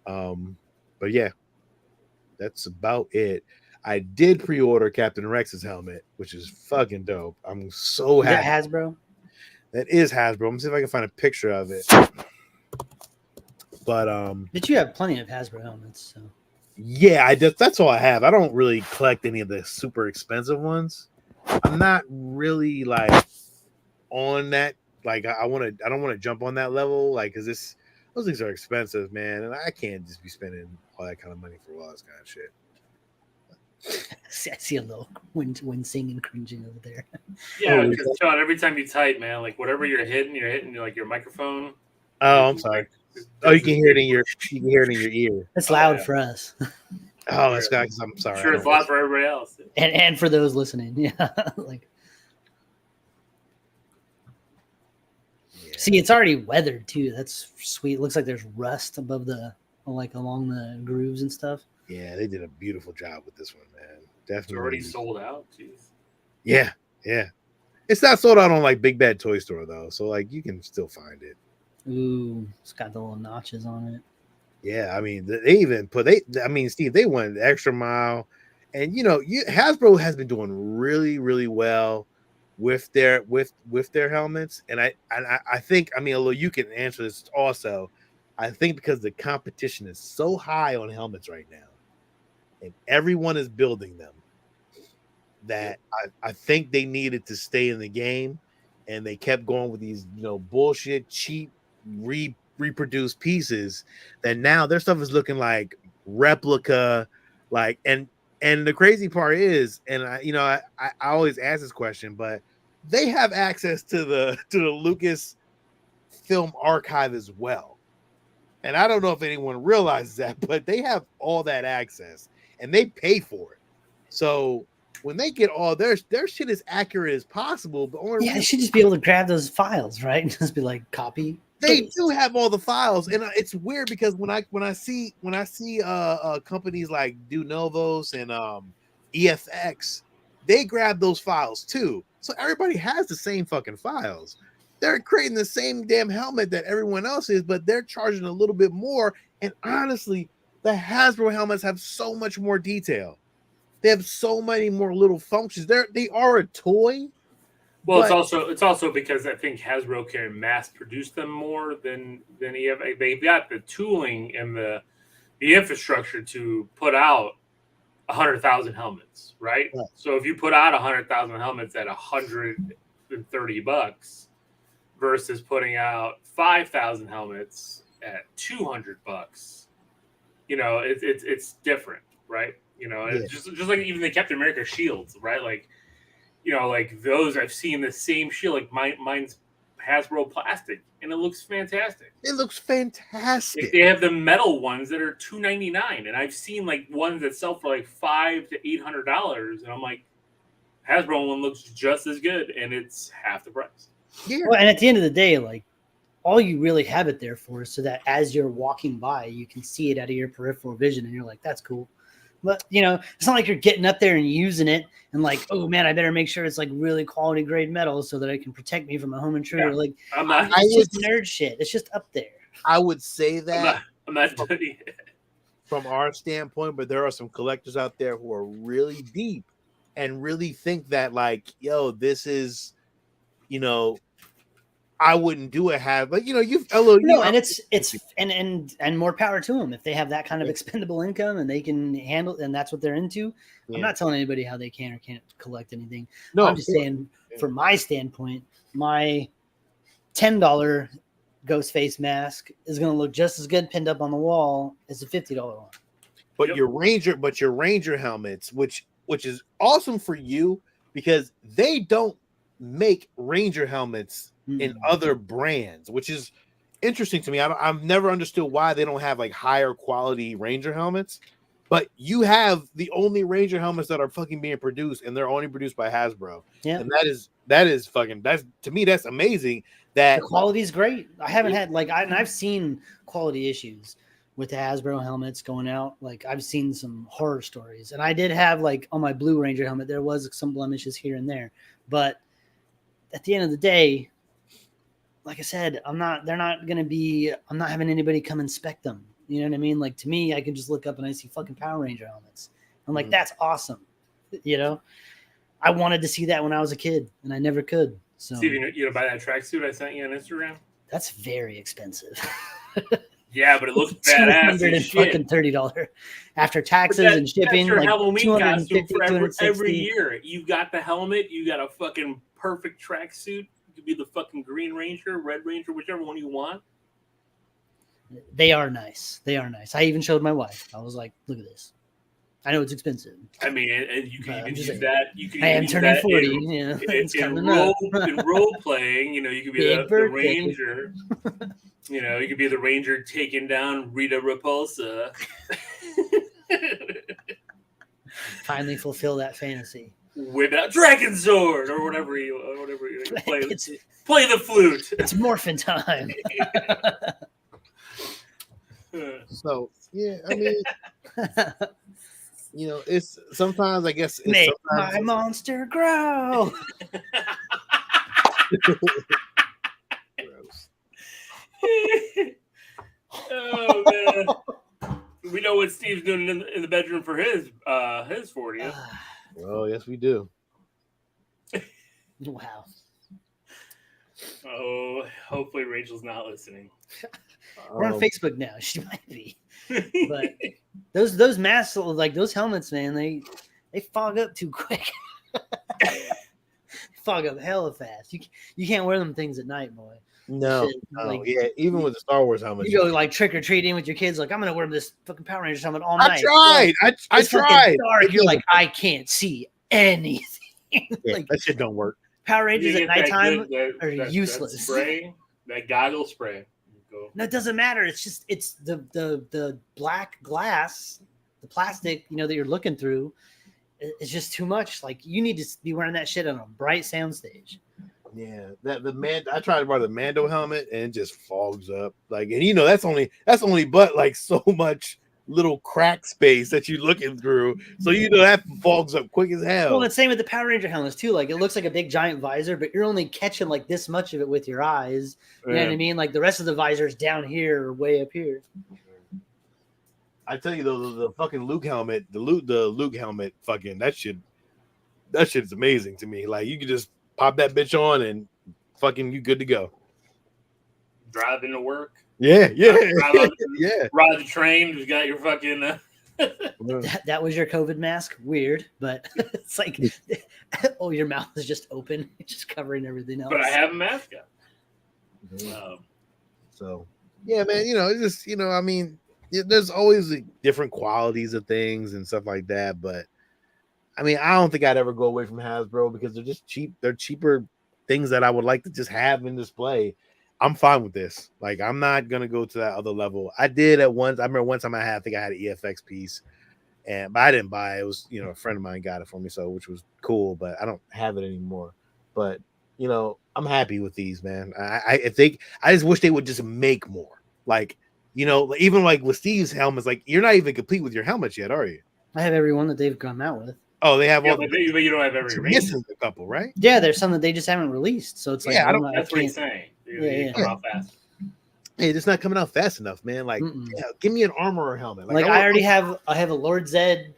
But yeah, that's about it. I did pre-order Captain Rex's helmet, which is fucking dope. I'm so happy. Is that Hasbro? That is Hasbro. I'm gonna see if I can find a picture of it. But you have plenty of Hasbro helmets, so yeah, that's all I have. I don't really collect any of the super expensive ones. I'm not really like on that. Like I don't want to jump on that level, like because those things are expensive, man, and I can't just be spending all that kind of money for all this kind of shit. I see a little wincing and cringing over there. Yeah, because Sean, every time you type, man, like whatever you're hitting like your microphone. Oh, I'm sorry. You can hear it in your ear. It's loud for us. Oh, that's because I'm sorry. I'm sure it's loud for everybody else. And for those listening, yeah. See, it's already weathered too. That's sweet. It looks like there's rust above along the grooves and stuff. Yeah, they did a beautiful job with this one, man. Definitely. It's already sold out. Jeez. Yeah. It's not sold out on like Big Bad Toy Store though, so like you can still find it. Ooh, it's got the little notches on it. Yeah, I mean, Steve, they went the extra mile, and Hasbro has been doing really, really well with their helmets, and I think, although you can answer this also, I think because the competition is so high on helmets right now, and everyone is building them, that I think they needed to stay in the game, and they kept going with these bullshit cheap reproduced pieces that now their stuff is looking like replica, like and the crazy part is, and I always ask this question, but they have access to the Lucas film archive as well, and I don't know if anyone realizes that, but they have all that access and they pay for it. So when they get all their shit as accurate as possible, but they should just be able to grab those files, right? And just be like, copy. They do have all the files, and it's weird because when I see companies like Do Novos and EFX, they grab those files too. So everybody has the same fucking files. They're creating the same damn helmet that everyone else is, but they're charging a little bit more. And honestly, the Hasbro helmets have so much more detail. They have so many more little functions. They are a toy. Well, it's also because I think Hasbro can mass produce them more than EFX. They've got the tooling and the infrastructure to put out 100,000 helmets, right? Yeah. So if you put out 100,000 helmets at $130 versus putting out 5,000 helmets at $200, it's different, right? It's just like even the Captain America shields, right? Like, like those, I've seen the same shield, like mine's Hasbro plastic, and it looks fantastic. It looks fantastic. Like they have the metal ones that are $299, and I've seen like ones that sell for like $500 to $800, and I'm like, Hasbro one looks just as good, and it's half the price. Yeah. Well, and at the end of the day, like all you really have it there for is so that as you're walking by, you can see it out of your peripheral vision, and you're like, that's cool. But it's not like you're getting up there and using it and like, oh man, I better make sure it's like really quality grade metal so that it can protect me from a home intruder. Yeah. Like, it's just nerd shit. It's just up there. I would say that I'm not from our standpoint, but there are some collectors out there who are really deep and really think that like, yo, this is, I wouldn't do a have, but you've no, and it's and more power to them if they have that kind of expendable income and they can handle, and that's what they're into. I'm not telling anybody how they can or can't collect anything. No, I'm just saying from my standpoint, my $10 ghost face mask is going to look just as good pinned up on the wall as a $50 one. But your Ranger helmets, which is awesome for you because they don't make Ranger helmets in other brands, which is interesting to me. I've never understood why they don't have like higher quality Ranger helmets, but you have the only Ranger helmets that are fucking being produced, and they're only produced by Hasbro. Yeah, and that's to me that's amazing. That the quality is great. I haven't had I've seen quality issues with the Hasbro helmets going out. Like I've seen some horror stories, and I did have on my Blue Ranger helmet there was some blemishes here and there, but at the end of the day, like I said, I'm not having anybody come inspect them. You know what I mean? Like to me, I can just look up and I see fucking Power Ranger helmets. I'm like, that's awesome. I wanted to see that when I was a kid and I never could. So Steve, you buy that tracksuit I sent you on Instagram? That's very expensive. Yeah, but it looks badass. $230 after taxes and shipping. That's your Halloween costume for every year. You got the helmet. You got a fucking perfect tracksuit. You could be the fucking Green Ranger, Red Ranger, whichever one you want. They are nice. I even showed my wife. I was like, "Look at this." I know it's expensive. I mean, and you can even use that. You can I am turning 40. In role playing, you could be the Ranger. You could be the Ranger taking down Rita Repulsa. Finally fulfill that fantasy. With a dragon sword or whatever you play. Play the flute. It's morphin' time. So yeah, I mean, it's sometimes I guess make my monster grow. Oh man, we know what Steve's doing in the bedroom for his 40th. Well, yes, we do. Wow. Oh, hopefully Rachel's not listening. We're on Facebook now. She might be. But those masks, like those helmets, man, they fog up too quick. Fog up hella fast. You can't wear them things at night, boy. No, yeah. Even with the Star Wars helmet, you go trick or treating with your kids. Like I'm gonna wear this fucking Power Rangers helmet all night. I tried. Dark. You're like I can't see anything. Yeah, that shit don't work. Power Rangers at nighttime are useless. That spray, that goggle spray. No, it doesn't matter. It's the black glass, the plastic, that you're looking through. It's just too much. Like you need to be wearing that shit on a bright soundstage. Yeah, I tried to wear the Mando helmet and it just fogs up. Like, and that's only but like so much little crack space that you're looking through. So that fogs up quick as hell. Well, it's same with the Power Ranger helmets too. Like it looks like a big giant visor, but you're only catching like this much of it with your eyes. You know what I mean? Like the rest of the visor is down here or way up here. I tell you though, the fucking Luke helmet, the Luke helmet, fucking that shit's amazing to me. Like you could just pop that bitch on and fucking you good to go. Drive into work. Yeah. Ride the train. You got your fucking. That was your COVID mask. Weird, but it's like, your mouth is just open, just covering everything else. But I have a mask on. So yeah, man. It's just I mean, there's always different qualities of things and stuff like that, but. I mean, I don't think I'd ever go away from Hasbro because they're just cheap. They're cheaper things that I would like to just have in display. I'm fine with this. Like, I'm not gonna go to that other level. I did at once. I remember one time I think I had an EFX piece, but I didn't buy it. It was a friend of mine got it for me, which was cool. But I don't have it anymore. But I'm happy with these, man. I just wish they would just make more. Like, even like with Steve's helmets, like you're not even complete with your helmets yet, are you? I have every one that they've come out with. Oh, they have all. But you don't have every range. Missing a couple, right? Yeah, there's some that they just haven't released. So it's like, That's what he's saying. They come out fast. Hey, it's not coming out fast enough, man. Like, give me an Armorer helmet. Like I already have a Lord Zed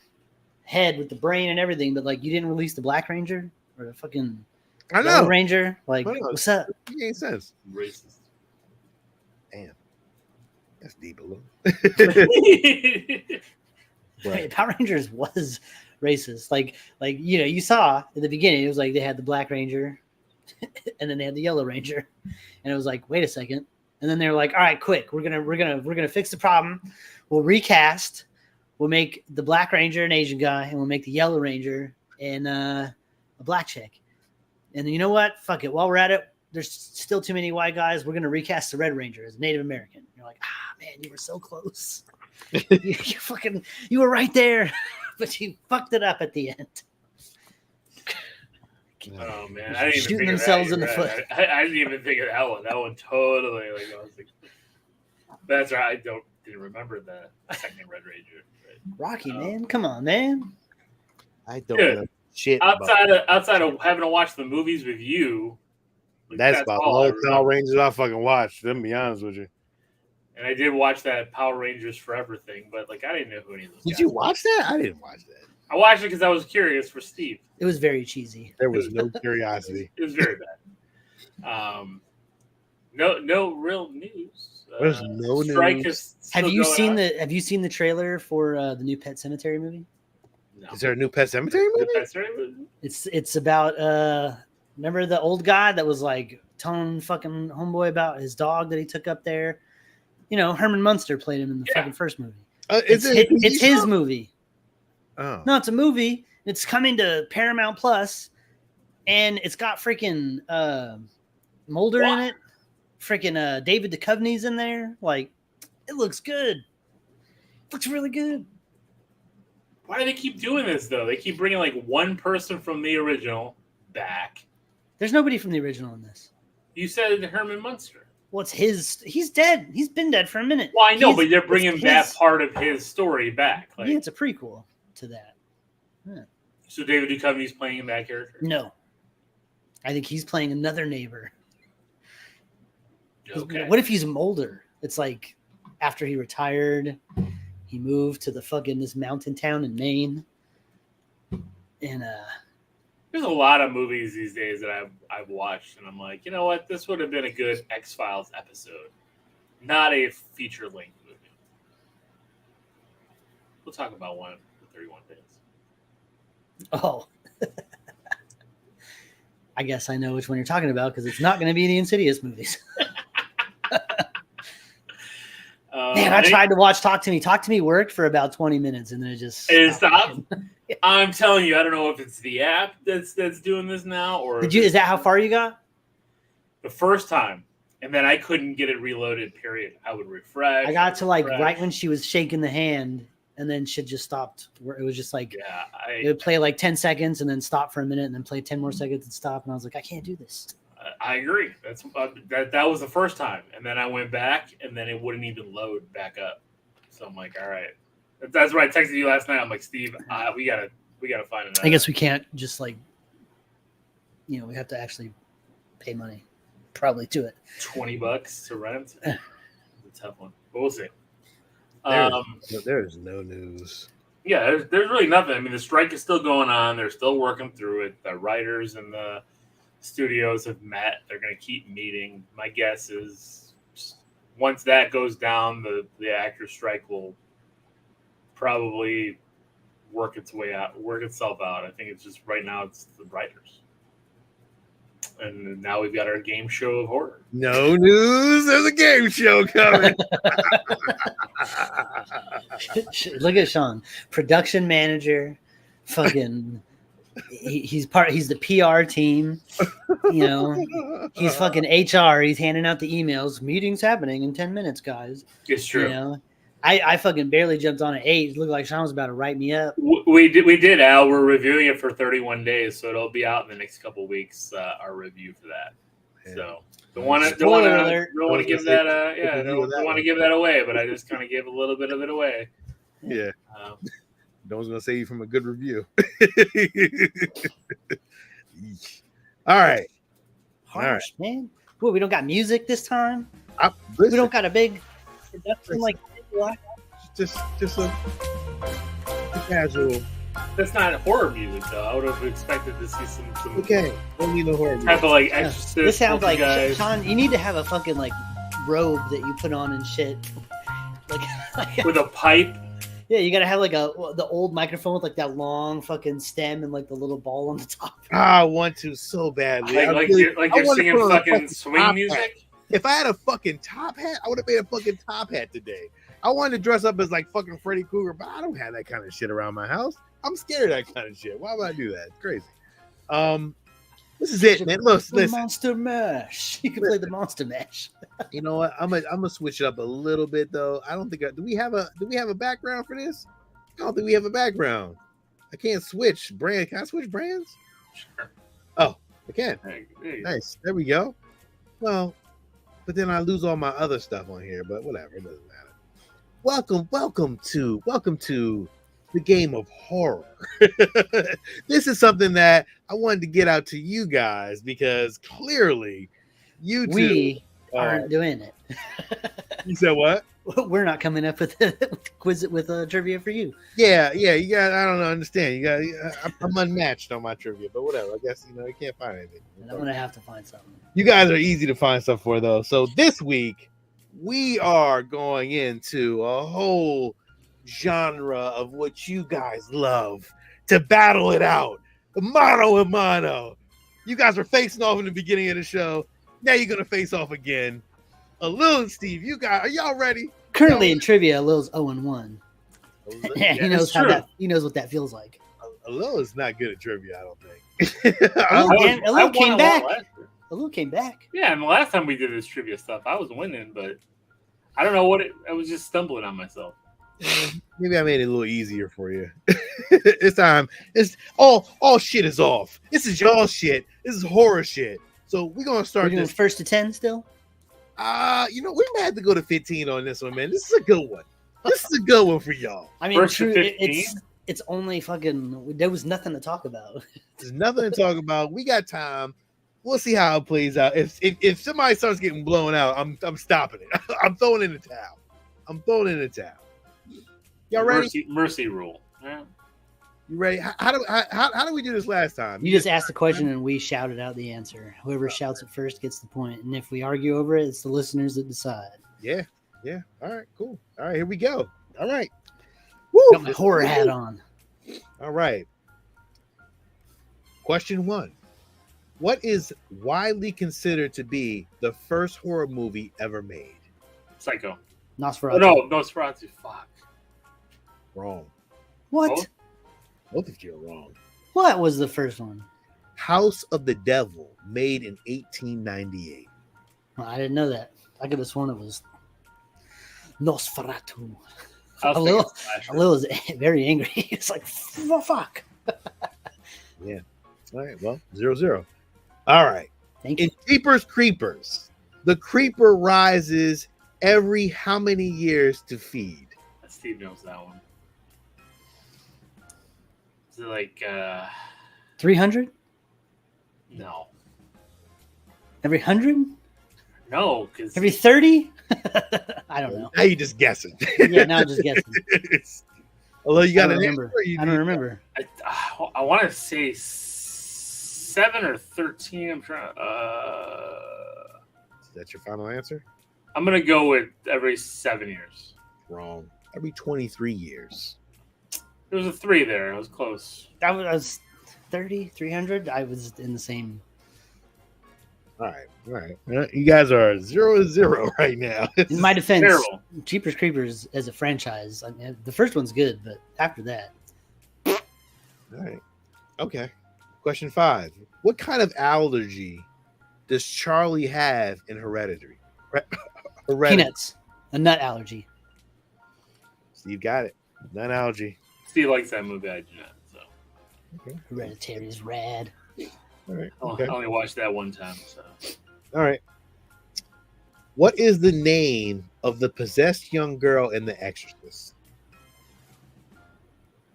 head with the brain and everything, but like you didn't release the Black Ranger or the fucking I know. Yellow Ranger, like, I know. what's up? It makes sense. Racist. Damn, that's deep a little. Right. Power Rangers was racist. Like you saw at the beginning, it was like they had the Black Ranger, and then they had the Yellow Ranger, and it was like, wait a second, and then they were like, all right, quick, we're gonna fix the problem. We'll recast. We'll make the Black Ranger an Asian guy, and we'll make the Yellow Ranger and a black chick. And then you know what? Fuck it. While we're at it, there's still too many white guys. We're gonna recast the Red Ranger as Native American. You're like, man, you were so close. you were right there, but you fucked it up at the end. Oh man, I didn't even shooting think themselves of that. in the foot. I didn't even think of that one. That one totally. Like, I was like, that's right. I didn't remember the second Red Ranger. But, Rocky, man, come on, man. I don't know shit. Outside of having to watch the movies with you, like, that's about all Power Rangers I fucking watched. Let me be honest with you. And I did watch that Power Rangers Forever thing, but like I didn't know who any of those. Did you watch that? I didn't watch that. I watched it because I was curious for Steve. It was very cheesy. There was no curiosity. It was very bad. No real news. There's no news. Have you seen the trailer for the new Pet Sematary movie? No. Is there a new Pet Sematary movie? It's about remember the old guy that was like telling fucking homeboy about his dog that he took up there? You know, Herman Munster played him in the fucking first movie. It's his movie. Oh. No, it's a movie. It's coming to Paramount Plus, and it's got freaking Mulder in it. Freaking David Duchovny's in there. Like, it looks good. It looks really good. Why do they keep doing this though? They keep bringing like one person from the original back. There's nobody from the original in this. You said Herman Munster. What's his? He's dead. He's been dead for a minute. Well, I know, but they're bringing that part of his story back. Like, yeah, it's a prequel to that. Yeah. So David Duchovny's playing that character? No. I think he's playing another neighbor. Okay. What if he's Mulder? It's like after he retired, he moved to this mountain town in Maine. And there's a lot of movies these days that I've watched, and I'm like, you know what? This would have been a good X-Files episode, not a feature-length movie. We'll talk about one for 31 days. Oh. I guess I know which one you're talking about because it's not going to be the Insidious movies. Man, I tried to watch Talk to Me. Talk to Me worked for about 20 minutes, and then it just stopped. I'm telling you, I don't know if it's the app that's doing this now, or is that how far you got? The first time, and then I couldn't get it reloaded. Period. I would refresh. I got to right when she was shaking the hand, and then shit just stopped. Where it was just like, it would play like 10 seconds, and then stop for a minute, and then play 10 more seconds and stop. And I was like, I can't do this. I agree. That was the first time, and then I went back, and then it wouldn't even load back up. So I'm like, all right. That's why I texted you last night. I'm like, Steve, we gotta find another. I guess we can't just we have to actually pay money, probably to it. $20 to rent. It's a tough one, but we'll see. There's no news. Yeah, there's really nothing. I mean, the strike is still going on. They're still working through it. The writers and the studios have met. They're going to keep meeting. My guess is once that goes down, the actors' strike will probably work itself out. I think it's just right now it's the writers. And now we've got our game show of horror. No news. There's a game show coming. Look at Sean, production manager, fucking. He's the PR team. He's fucking HR. He's handing out the emails. Meeting's happening in 10 minutes, guys. It's true. I fucking barely jumped on at 8. It looked like Sean was about to write me up. We did, Al. We're reviewing it for 31 days, so it'll be out in the next couple of weeks. Our review for that. Yeah. So don't want to give that. Don't want to give that away, but I just kind of gave a little bit of it away. Yeah. Don't gonna save you from a good review. All right. Harsh, man. Well, we don't got music this time. We don't got a big production like just a casual That's not horror music, though. I would have expected to see some okay. Don't need no horror music. type of like Exorcist. This sounds like guys. Sean. You need to have a fucking like robe that you put on and shit. Like With a pipe. yeah, you gotta have like the old microphone with like that long fucking stem and like the little ball on the top. I want to so badly. Like you're singing fucking swing music. Hat. If I had a fucking top hat, I would have made a fucking top hat today. I wanted to dress up as like fucking Freddy Krueger, but I don't have that kind of shit around my house. I'm scared of that kind of shit. Why would I do that? It's crazy. This is it, man. Listen. Monster Mash. You can play the Monster Mash. You know what? I'm gonna switch it up a little bit though. I don't think do we have a background for this? I don't think we have a background. I can't switch brand. Can I switch brands? Sure. Oh, I can. There you go. Nice. There we go. Well, but then I lose all my other stuff on here, but whatever, it doesn't matter. Welcome to the game of horror. This is something that I wanted to get out to you guys because clearly you two aren't doing it. You said what? We're not coming up with a quiz with a trivia for you. Yeah. You got. I don't understand. You got. I'm unmatched on my trivia, but whatever. I guess you can't find anything. And I'm gonna have to find something. You guys are easy to find stuff for though. So this week we are going into a whole genre of what you guys love to battle it out. Mano a mano. You guys were facing off in the beginning of the show. Now you're gonna face off again. Lil and Steve, you guys, are y'all ready? Currently in trivia, Lil's 0-1. Yeah, he knows how that. He knows what that feels like. Lil is not good at trivia, I don't think. Lil came back. Lil came back. Yeah, and the last time we did this trivia stuff, I was winning, but I don't know what I was just stumbling on myself. Maybe I made it a little easier for you. This time, it's all shit is off. This is y'all shit. This is horror shit. So we're gonna start this first to 10 still. We might have to go to 15 on this one, man. This is a good one. This is a good one for y'all. I mean, it's only fucking. There was nothing to talk about. There's nothing to talk about. We got time. We'll see how it plays out. If somebody starts getting blown out, I'm stopping it. I'm throwing in the towel. Y'all ready? Mercy rule. Yeah. You ready? How do we do this last time? You just asked the question and we shouted out the answer. Whoever shouts it first gets the point. And if we argue over it, it's the listeners that decide. Yeah. All right, cool. All right, here we go. All right. Woo! Got my horror hat on. All right. Question 1. What is widely considered to be the first horror movie ever made? Psycho. Nosferatu. Oh, no, Nosferatu. Fuck. Wrong. What? Both of you are wrong. What was the first one? House of the Devil, made in 1898. Well, I didn't know that. I could have sworn it was Nosferatu. Lil is very angry. It's like, fuck. Yeah. All right. Well, 0-0. All right. Thank you. In Jeepers Creepers, the creeper rises every how many years to feed? Steve knows that one. Is it like 300? No. Every 100? No, because every 30? I don't know. Now you just guessing. Yeah, now I'm just guessing. Although you got to remember. I don't remember. I want to say 7 or 13. I'm trying. Is that your final answer? I'm gonna go with every 7 years. Wrong. Every 23 years. There was a 3 there. I was close. I was 30, 300. I was in the same. All right. You guys are 0-0 right now. In my defense, terrible. Jeepers Creepers as a franchise, I mean, the first one's good, but after that. All right. Okay. Question 5. What kind of allergy does Charlie have in Hereditary? Peanuts. A nut allergy. Steve got it. Nut allergy. Steve likes that movie. I do not. So. Okay. Hereditary is rad. All right. Okay. I only watched that one time. So. All right. What is the name of the possessed young girl in The Exorcist?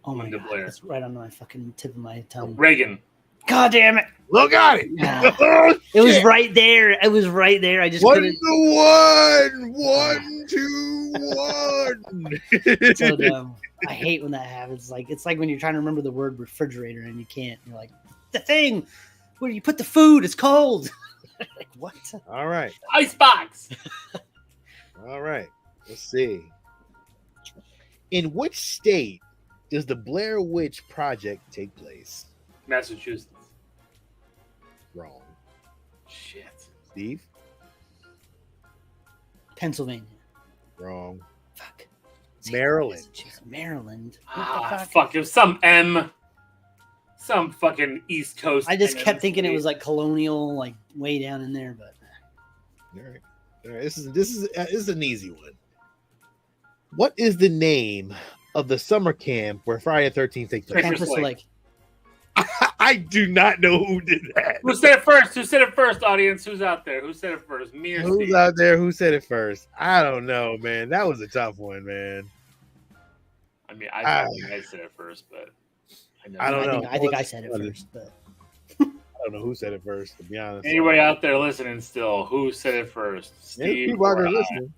Oh my Linda god, Blair. that's right on my fucking tip of my tongue. Reagan. God damn it! Look at it. Oh, it was right there. It was right there. I just couldn't. 1-1, 1-2-1. So dumb. I hate when that happens. It's like when you're trying to remember the word refrigerator and you can't. You're like, the thing where you put the food is cold. Like what? All right. Icebox. All right. Let's see. In which state does the Blair Witch Project take place? Massachusetts. Wrong. Shit. Steve? Pennsylvania. Wrong. Fuck. Maryland. Maryland. Fuck. It was some M. Some fucking East Coast. I just kept thinking it was like colonial, like way down in there, but. All right. This is an easy one. What is the name of the summer camp where Friday the 13th takes place? Campus Lake. I do not know who did that. Who said it first? Who said it first, audience? Who's out there? Who said it first? Me or Who's Steve? out there? Who said it first? I don't know, man. That was a tough one, man. I mean, I think I said it first, but I don't know. I think I said it first, but I don't know who said it first, to be honest. Anybody out there listening still? Who said it first? Steve people out or there I? listening.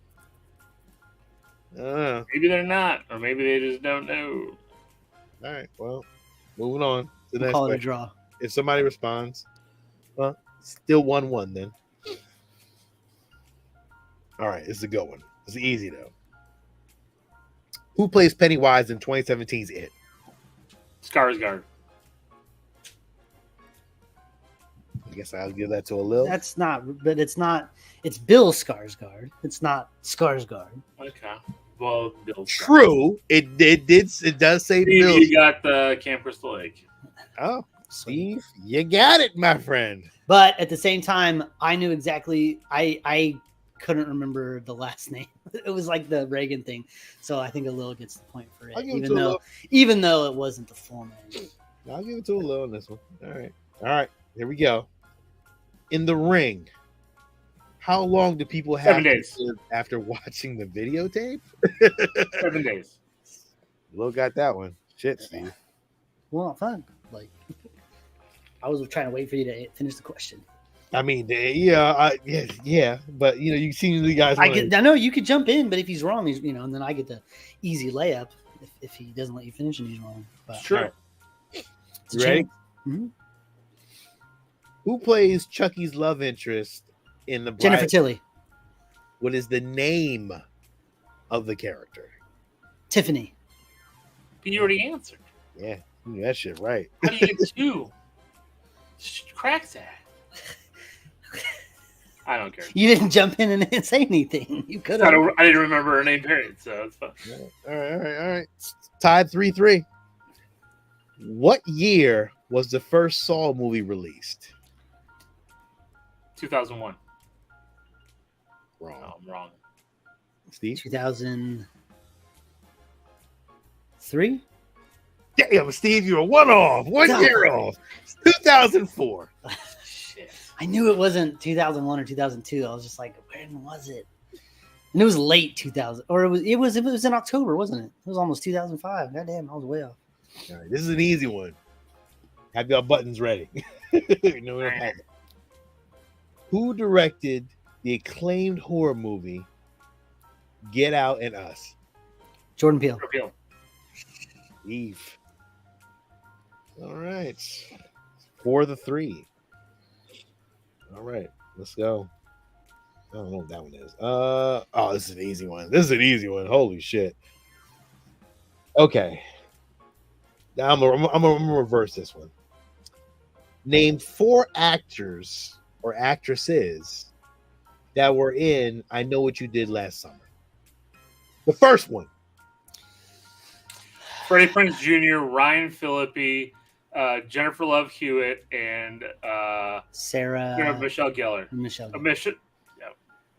Maybe they're not, or maybe they just don't know. All right, well, moving on to the we'll next call it a question. draw. If somebody responds, well, still 1-1 then. All right, this is a good one. It's easy though. Who plays Pennywise in 2017's It? Skarsgård. I guess I'll give that to a Lil. That's not, but it's not. It's Bill Skarsgård. It's not Skarsgård. Okay. Well, Bill. True. It does say Steve, Bill. you got the Camp Crystal Lake. Oh, Steve, you got it, my friend. But at the same time, I knew exactly. I couldn't remember the last name. It was like the Reagan thing. So I think a Lil gets the point for it, even though it wasn't the full name. I'll give it to a Lil on this one. All right. Here we go. In the Ring. How long do people have 7 days to live after watching the videotape? 7 days. Lil got that one. Shit, Steve. Well, fun. Like I was trying to wait for you to finish the question. I mean, yeah, but you see the guys. I know you could jump in, but if he's wrong, he's and then I get the easy layup if he doesn't let you finish and he's wrong. But, Sure. Right. You ready? Mm-hmm. Who plays Chucky's love interest in the Jennifer Tilly. What is the name of the character? Tiffany. You already answered. Yeah, that shit right. How do you get two? Cracks that. I don't care. You didn't jump in and say anything. You could have. I didn't remember her name, period, so it's fine. All right. Tied 3-3. What year was the first Saw movie released? 2001. Wrong. No, I'm wrong. Steve? 2003? Damn, Steve, you were one off. 1 year off. 2004. Shit. I knew it wasn't 2001 or 2002. I was just like, when was it? And it was late 2000, or it was in October, wasn't it? It was almost 2005. God damn, I was way off. All right, this is an easy one. Have your buttons ready. We don't have it. Who directed the acclaimed horror movie Get Out and Us? Jordan Peele. Repeal. Eve. All right. 4-3. All right, let's go. I don't know what that one is. This is an easy one. Holy shit. Okay. Now I'm gonna reverse this one. Name 4 actors or actresses that were in I Know What You Did Last Summer. The first one. Freddie Prinze Jr., Ryan Phillippe, Jennifer Love Hewitt, and Sarah Michelle Gellar. Michelle. Yeah.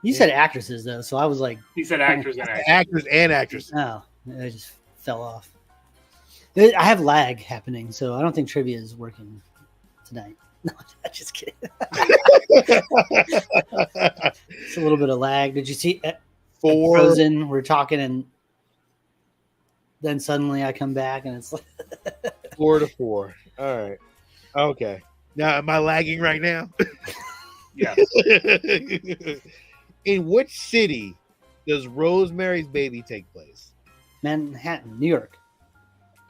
You said actresses though, so I was like, He said actors and actors. Actors and actresses. oh, I just fell off. I have lag happening, so I don't think trivia is working tonight. No, I'm just kidding. It's a little bit of lag. Did you see at Frozen? We're talking, and then suddenly I come back, and it's like 4-4. All right. Okay. Now, am I lagging right now? Yeah. In which city does Rosemary's Baby take place? Manhattan, New York.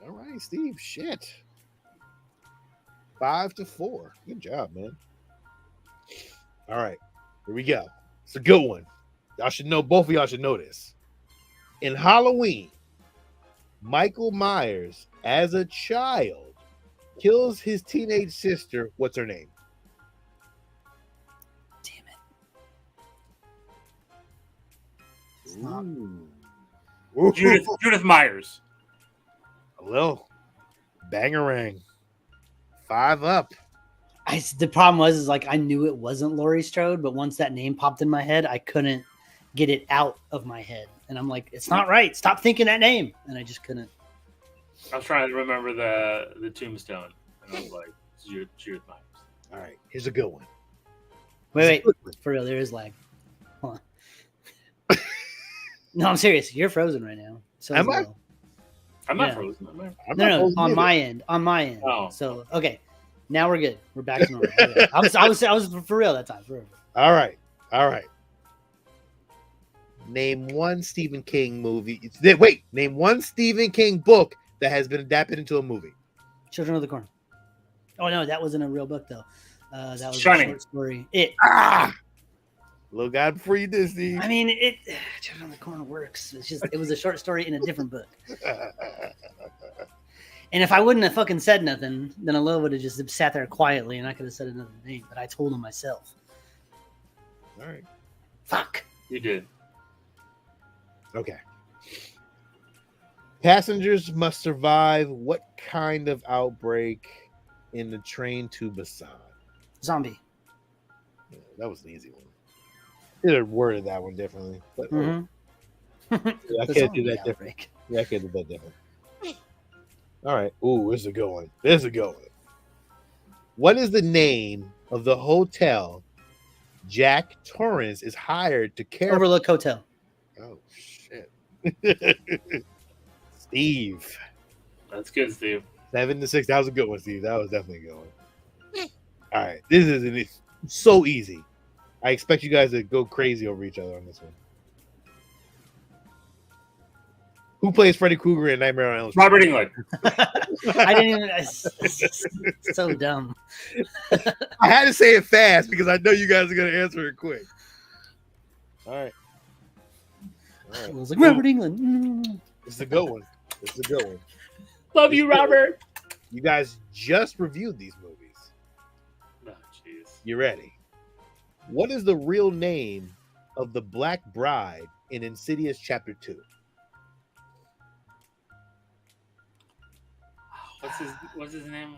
All right, Steve. Shit. 5-4. Good job, man. All right, here we go. It's a good one. Y'all should know. Both of y'all should know this. In Halloween, Michael Myers, as a child, kills his teenage sister. What's her name? Damn it. Ooh. Judith Myers. Hello. Bangarang. 5 up. The problem was like I knew it wasn't Laurie Strode, but once that name popped in my head, I couldn't get it out of my head. And I'm like, it's not right. Stop thinking that name. And I just couldn't. I was trying to remember the tombstone. And I was like, it's Judith Myers. All right, here's a good one. Wait. For real, there is lag. Hold on. No, I'm serious. You're frozen right now. So Am I? I'm not frozen. No, on my end. On my end. Oh. So okay. Now we're good. We're back to normal. Okay. I was for real that time. For real. All right. Name one Stephen King movie. Wait, name one Stephen King book that has been adapted into a movie. Children of the Corn. Oh no, that wasn't a real book though. That was Shining. a short story. It. Little guy before you did, Steve. I mean, Children of the Corn works. It's just it was a short story in a different book. And if I wouldn't have fucking said nothing, then Alo would have just sat there quietly, and I could have said another name. But I told him myself. All right. Fuck. You did. Okay. Passengers must survive what kind of outbreak in the train to Busan? Zombie. Yeah, that was the easy one. Could have worded that one differently. But Mm-hmm. yeah, I can't do that different. Yeah, I can't do that different. All right. Ooh, this is a good one. What is the name of the hotel Jack Torrance is hired to care for? Overlook Hotel. Oh, shit. Steve. That's good, Steve. 7-6. That was a good one, Steve. That was definitely a good one. All right. This is so easy. I expect you guys to go crazy over each other on this one. Who plays Freddy Krueger in Nightmare on Elm Street? Robert Englund. I didn't even. It's so dumb. I had to say it fast because I know you guys are going to answer it quick. All right. It was like Robert Englund. Mm. It's a good one. Love you, Robert. You guys just reviewed these movies. Oh, jeez. You ready? What is the real name of the Black Bride in Insidious Chapter 2? What's his name?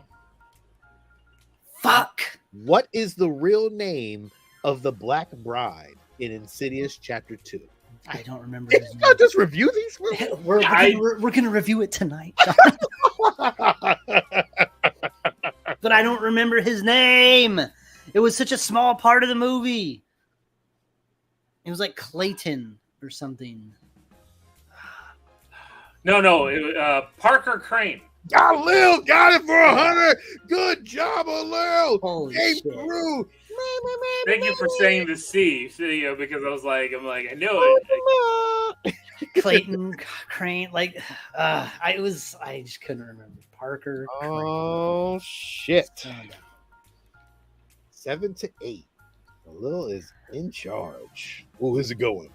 Fuck. What is the real name of the Black Bride in Insidious Chapter 2? I don't remember. Did you not just review these movies? We're gonna review it tonight. But I don't remember his name. It was such a small part of the movie. It was like Clayton or something. No. Parker Crane. Lil got it for 100. Good job, Lil. Holy Came shit. through. Thank you for saying the C, because I was like, I knew it. Clayton Crane, I just couldn't remember. Parker. Oh shit! Crane. 7-8. Lil is in charge. Oh, this is a good one.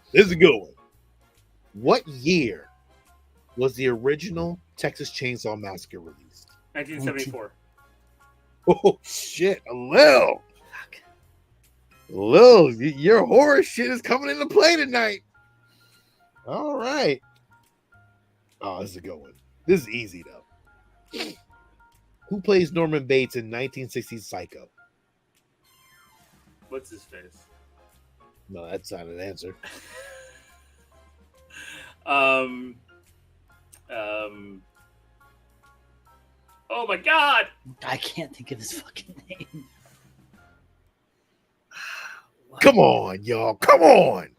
What year was the original Texas Chainsaw Massacre released? 1974. Oh shit, Lil. Lil, your horror shit is coming into play tonight. All right. Oh, this is a good one. This is easy though. Who plays Norman Bates in 1960s Psycho? What's his face? No, that's not an answer. Oh my God! I can't think of his fucking name. Come on, y'all. Come on.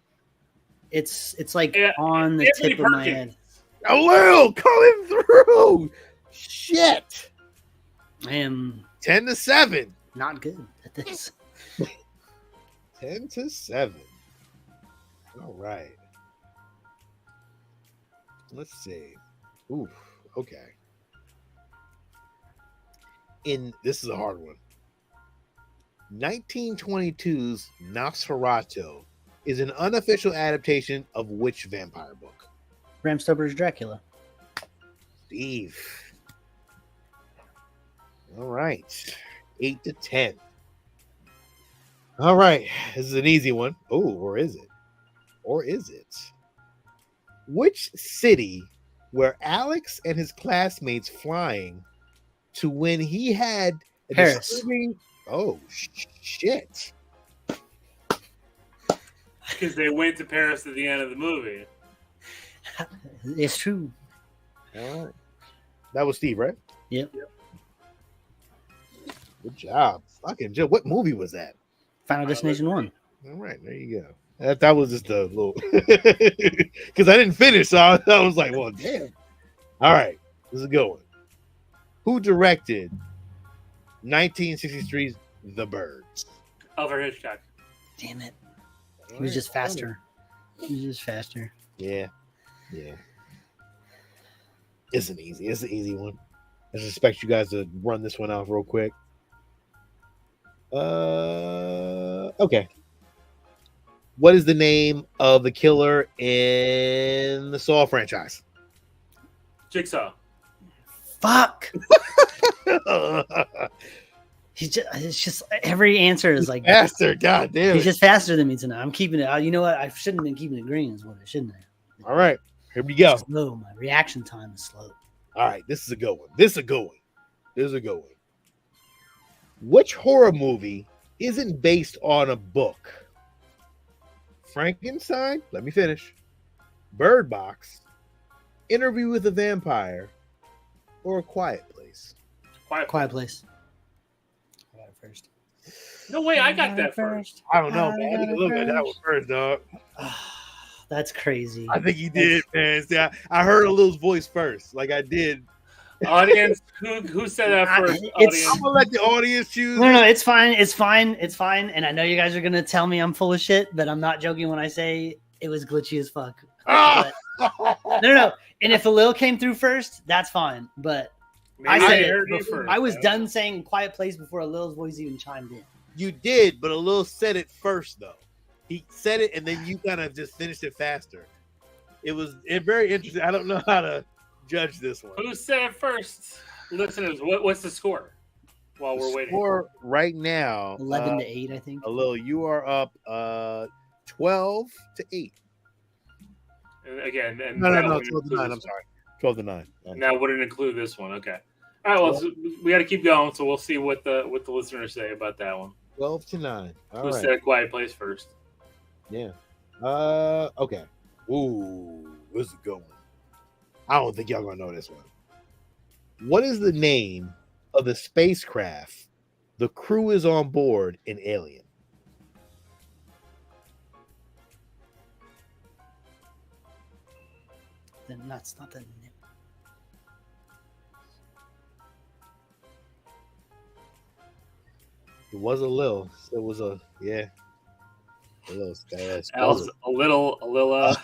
It's like on the Anthony tip of my head. Lil, coming through. Shit. I am 10-7. not good at this. 10-7. All right. Let's see. Ooh, okay. This is a hard one. 1922's Nosferatu is an unofficial adaptation of which vampire book? Bram Stoker's Dracula. Steve. All right. 8-10. All right. This is an easy one. Oh, or is it? Or is it? Which city were Alex and his classmates flying to when he had a Paris. disturbing... Oh, shit. Because they went to Paris at the end of the movie. It's true. All right. That was Steve, right? Yep. Good job. Fucking Joe. What movie was that? Final Destination 1. All right, there you go. That was just a little... Because I didn't finish, so I was like, well, damn. All right. This is a good one. Who directed 1963's The Birds? Alfred Hitchcock. Damn it. He was just faster. He was just faster. Yeah. It's an easy one. I just expect you guys to run this one out real quick. Okay. What is the name of the killer in the Saw franchise? Jigsaw. Fuck. It's just every answer is like faster. God damn it. He's just faster than me tonight. I'm keeping it. You know what? I shouldn't have been keeping it green. Is what I shouldn't have. All right, here we go. Slow. My reaction time is slow. All right, this is a good one. Which horror movie isn't based on a book? Frankenstein. Let me finish. Bird Box. Interview with a Vampire. Or A Quiet Place. Quiet Place. I got it first. No way, I got that first. I don't know, man. I think a little bit that one first, dog. That's crazy. I think he did, man. See, I heard a little voice first, like I did. Audience, who said that first? I'm gonna let the audience choose. No, it's fine. And I know you guys are gonna tell me I'm full of shit, but I'm not joking when I say it was glitchy as fuck. No. And if a Lil came through first, that's fine. But I said it before. I was done saying Quiet Place before a Lil's voice even chimed in. You did, but a Lil said it first though. He said it, and then you kind of just finished it faster. It was very interesting. I don't know how to judge this one. Who said it first? Listeners, what's the score while we're waiting? Score right now 11-8, I think. A Lil, you are up 12-8. And again, no, 12-9. I'm sorry, 12-9. Now wouldn't include this one. Okay. All right. Well, so we got to keep going, so we'll see what the listeners say about that one. 12-9. Who said A Quiet Place first? Yeah. Okay. Ooh, this is a good one. I don't think y'all gonna know this one. What is the name of the spacecraft the crew is on board in Alien? That's not the name. It was a Lil. It was a A little A little.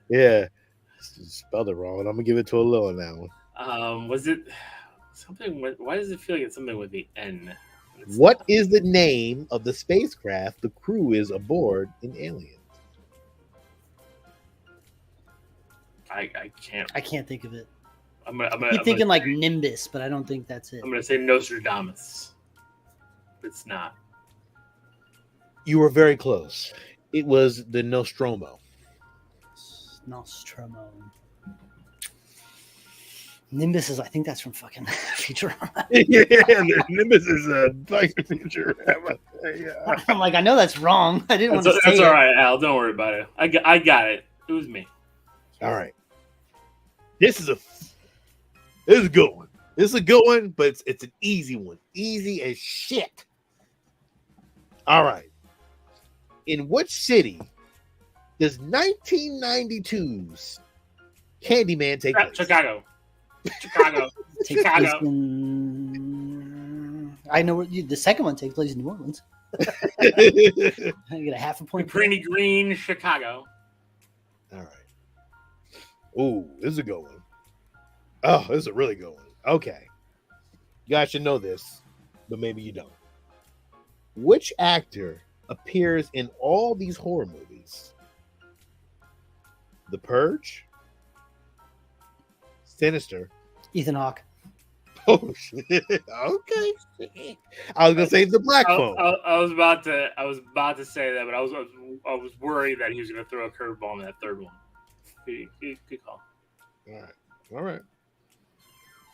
Yeah, spelled it wrong. I'm gonna give it to a Lil on that one. Was it something? Why does it feel like it's something with the N? What is the name of the spacecraft the crew is aboard in Alien? I can't think of it. I'm thinking like Nimbus, but I don't think that's it. I'm gonna say Nostradamus. It's not. You were very close. It was the Nostromo. Nostromo. Nimbus is, I think that's from fucking Futurama. Yeah, Nimbus is a fucking Futurama. Yeah. I'm like, I know that's wrong. I didn't want to say That's all right, Al. Don't worry about it. I got it. It was me. All right. This is a good one. This is a good one, but it's an easy one. Easy as shit. All right. In which city does 1992's Candyman take place? Chicago. Take place I know where the second one takes place in New Orleans. I get a half a point. Pretty Green, Chicago. All right. Ooh, this is a good one. Oh, this is a really good one. Okay. You guys should know this, but maybe you don't. Which actor appears in all these horror movies? The Purge, Sinister. Ethan Hawke. Oh shit! Okay, I was gonna say the Black Phone. I was about to say that, but I was worried that he was gonna throw a curveball in that third one. Good call. All right.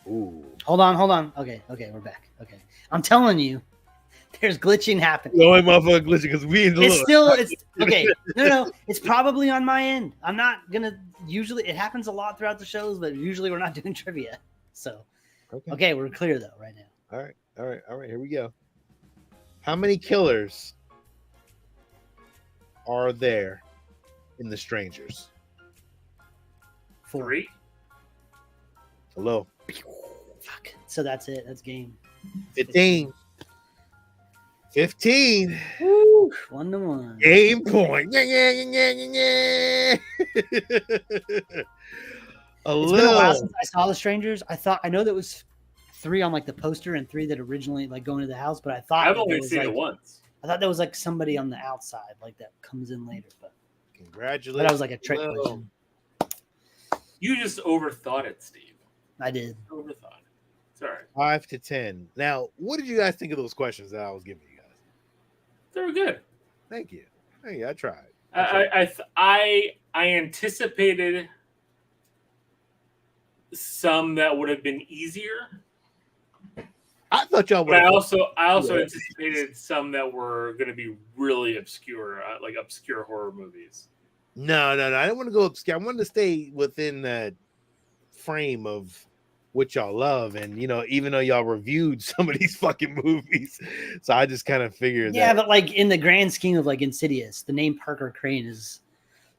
Ooh. Hold on. Okay, we're back. Okay, I'm telling you, there's glitching happening. The only motherfucker glitching because it's okay. No, it's probably on my end. I'm not gonna. Usually, it happens a lot throughout the shows, but usually we're not doing trivia. So, okay, we're clear though right now. All right. Here we go. How many killers are there in The Strangers? 3. Hello. Fuck. So that's it. That's game. 15. 15. Woo, 1-1. Game point. Yeah. It's been a while since I saw The Strangers. I know that was 3 on like the poster and 3 that originally like going to the house, but I thought I've only seen it once. I thought there was like somebody on the outside like that comes in later, but congratulations. But that was like a trick question. You just overthought it, Steve. I did. Overthought it. Sorry. 5 to 10. Now, what did you guys think of those questions that I was giving you guys? They were good. Thank you. Hey, I tried. I anticipated some that would have been easier. I thought y'all would. But I also anticipated some that were going to be really obscure, like obscure horror movies. No. I didn't want to go obscure. I wanted to stay within that frame of what y'all love, and even though y'all reviewed some of these fucking movies, so I just kind of figured. Yeah, but like in the grand scheme of like Insidious, the name Parker Crane is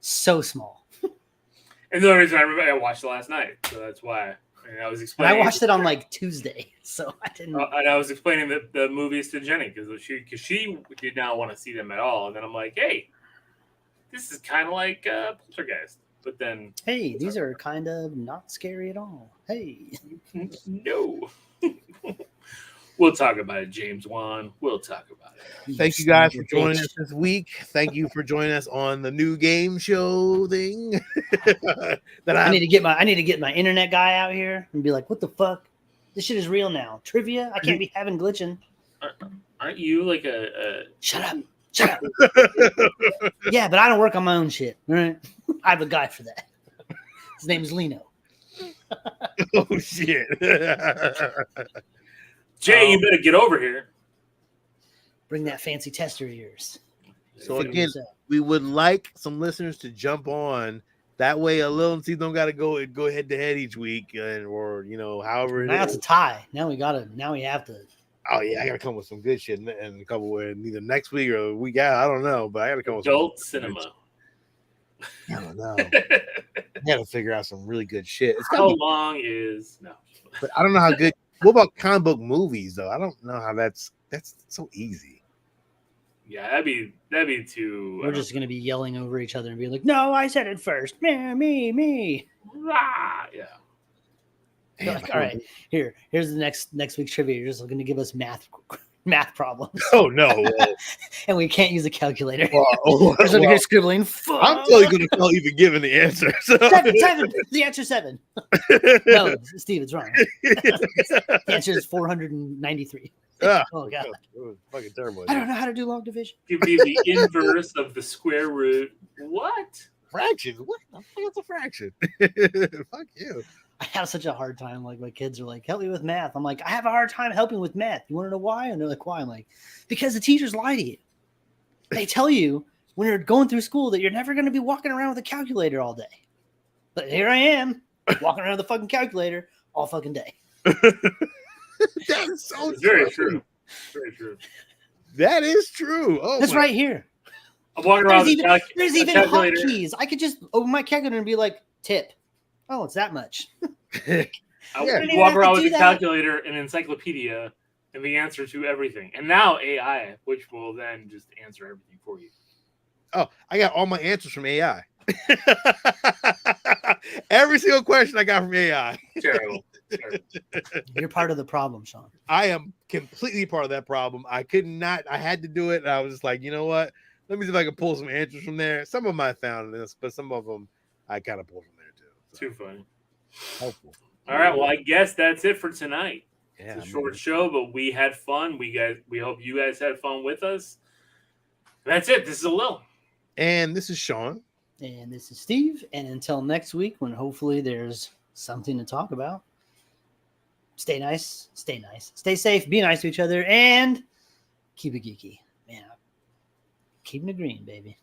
so small. And the only reason I remember, I watched it last night, so that's why. And I was explaining. I watched it on like Tuesday, so I didn't. And I was explaining the movies to Jenny because she did not want to see them at all, and then I'm like, hey, this is kind of like Poltergeist. But then, hey, these are kind of not scary at all. Hey, no. We'll talk about it, James Wan. We'll talk about it. Thank you guys for joining us this week. Thank you for joining us on the new game show thing. I need to get my internet guy out here and be like, what the fuck? This shit is real now. Trivia? I can't be having glitching. Aren't you like a Shut up. Yeah, but I don't work on my own shit. All right? I have a guy for that. His name is Lino. Oh shit. Jay, you better get over here. Bring that fancy tester of yours. So again, we would like some listeners to jump on. That way, a little and see don't got to go head to head each week, or however. Now it's a tie. Now we have to. Oh yeah, I gotta come with some good shit and a couple with either next week or the week out. I don't know, but I gotta come with adult cinema. I don't know. I gotta figure out some really good shit. How long is no? But I don't know how good. What about comic book movies though? I don't know how that's so easy. Yeah, that'd be too. We're just gonna be yelling over each other and be like, "No, I said it first. Me." Rah! Yeah. Like, all right, here's the next week's trivia. You're just going to give us math problems. Oh no! And we can't use a calculator. Well, You're scribbling. I'm totally going to tell even giving the answer. So. 7. The answer 7. No, Steve, it's wrong. The answer is 493. Oh god, it was fucking terrible. I don't know how to do long division. Give me the inverse of the square root. What? Fraction? What the fuck is a fraction? Fuck you. I have such a hard time. Like my kids are like, help me with math. I'm like, I have a hard time helping with math. You want to know why? And they're like, why? I'm like, because the teachers lie to you. They tell you when you're going through school that you're never going to be walking around with a calculator all day. But here I am walking around with a fucking calculator all fucking day. That is so true. Very true. Very true. That is true. Oh, that's right here. I'm walking around. There's even hotkeys. I could just open my calculator and be like, tip. Oh, it's that much. I walk around with a calculator and encyclopedia and the answer to everything. And now AI, which will then just answer everything for you. Oh, I got all my answers from AI. Every single question I got from AI. Terrible. You're part of the problem, Sean. I am completely part of that problem. I had to do it. And I was just like, you know what? Let me see if I can pull some answers from there. Some of them I found in this, but some of them I kind of pulled from there too. So. Too funny. Helpful. All right. Well, I guess that's it for tonight. Yeah, it's a short show, but we had fun. We hope you guys had fun with us. That's it. This is Lil. And this is Sean. And this is Steve. And until next week, when hopefully there's something to talk about, stay nice, stay safe, be nice to each other, and keep it geeky. Man, keeping it green, baby.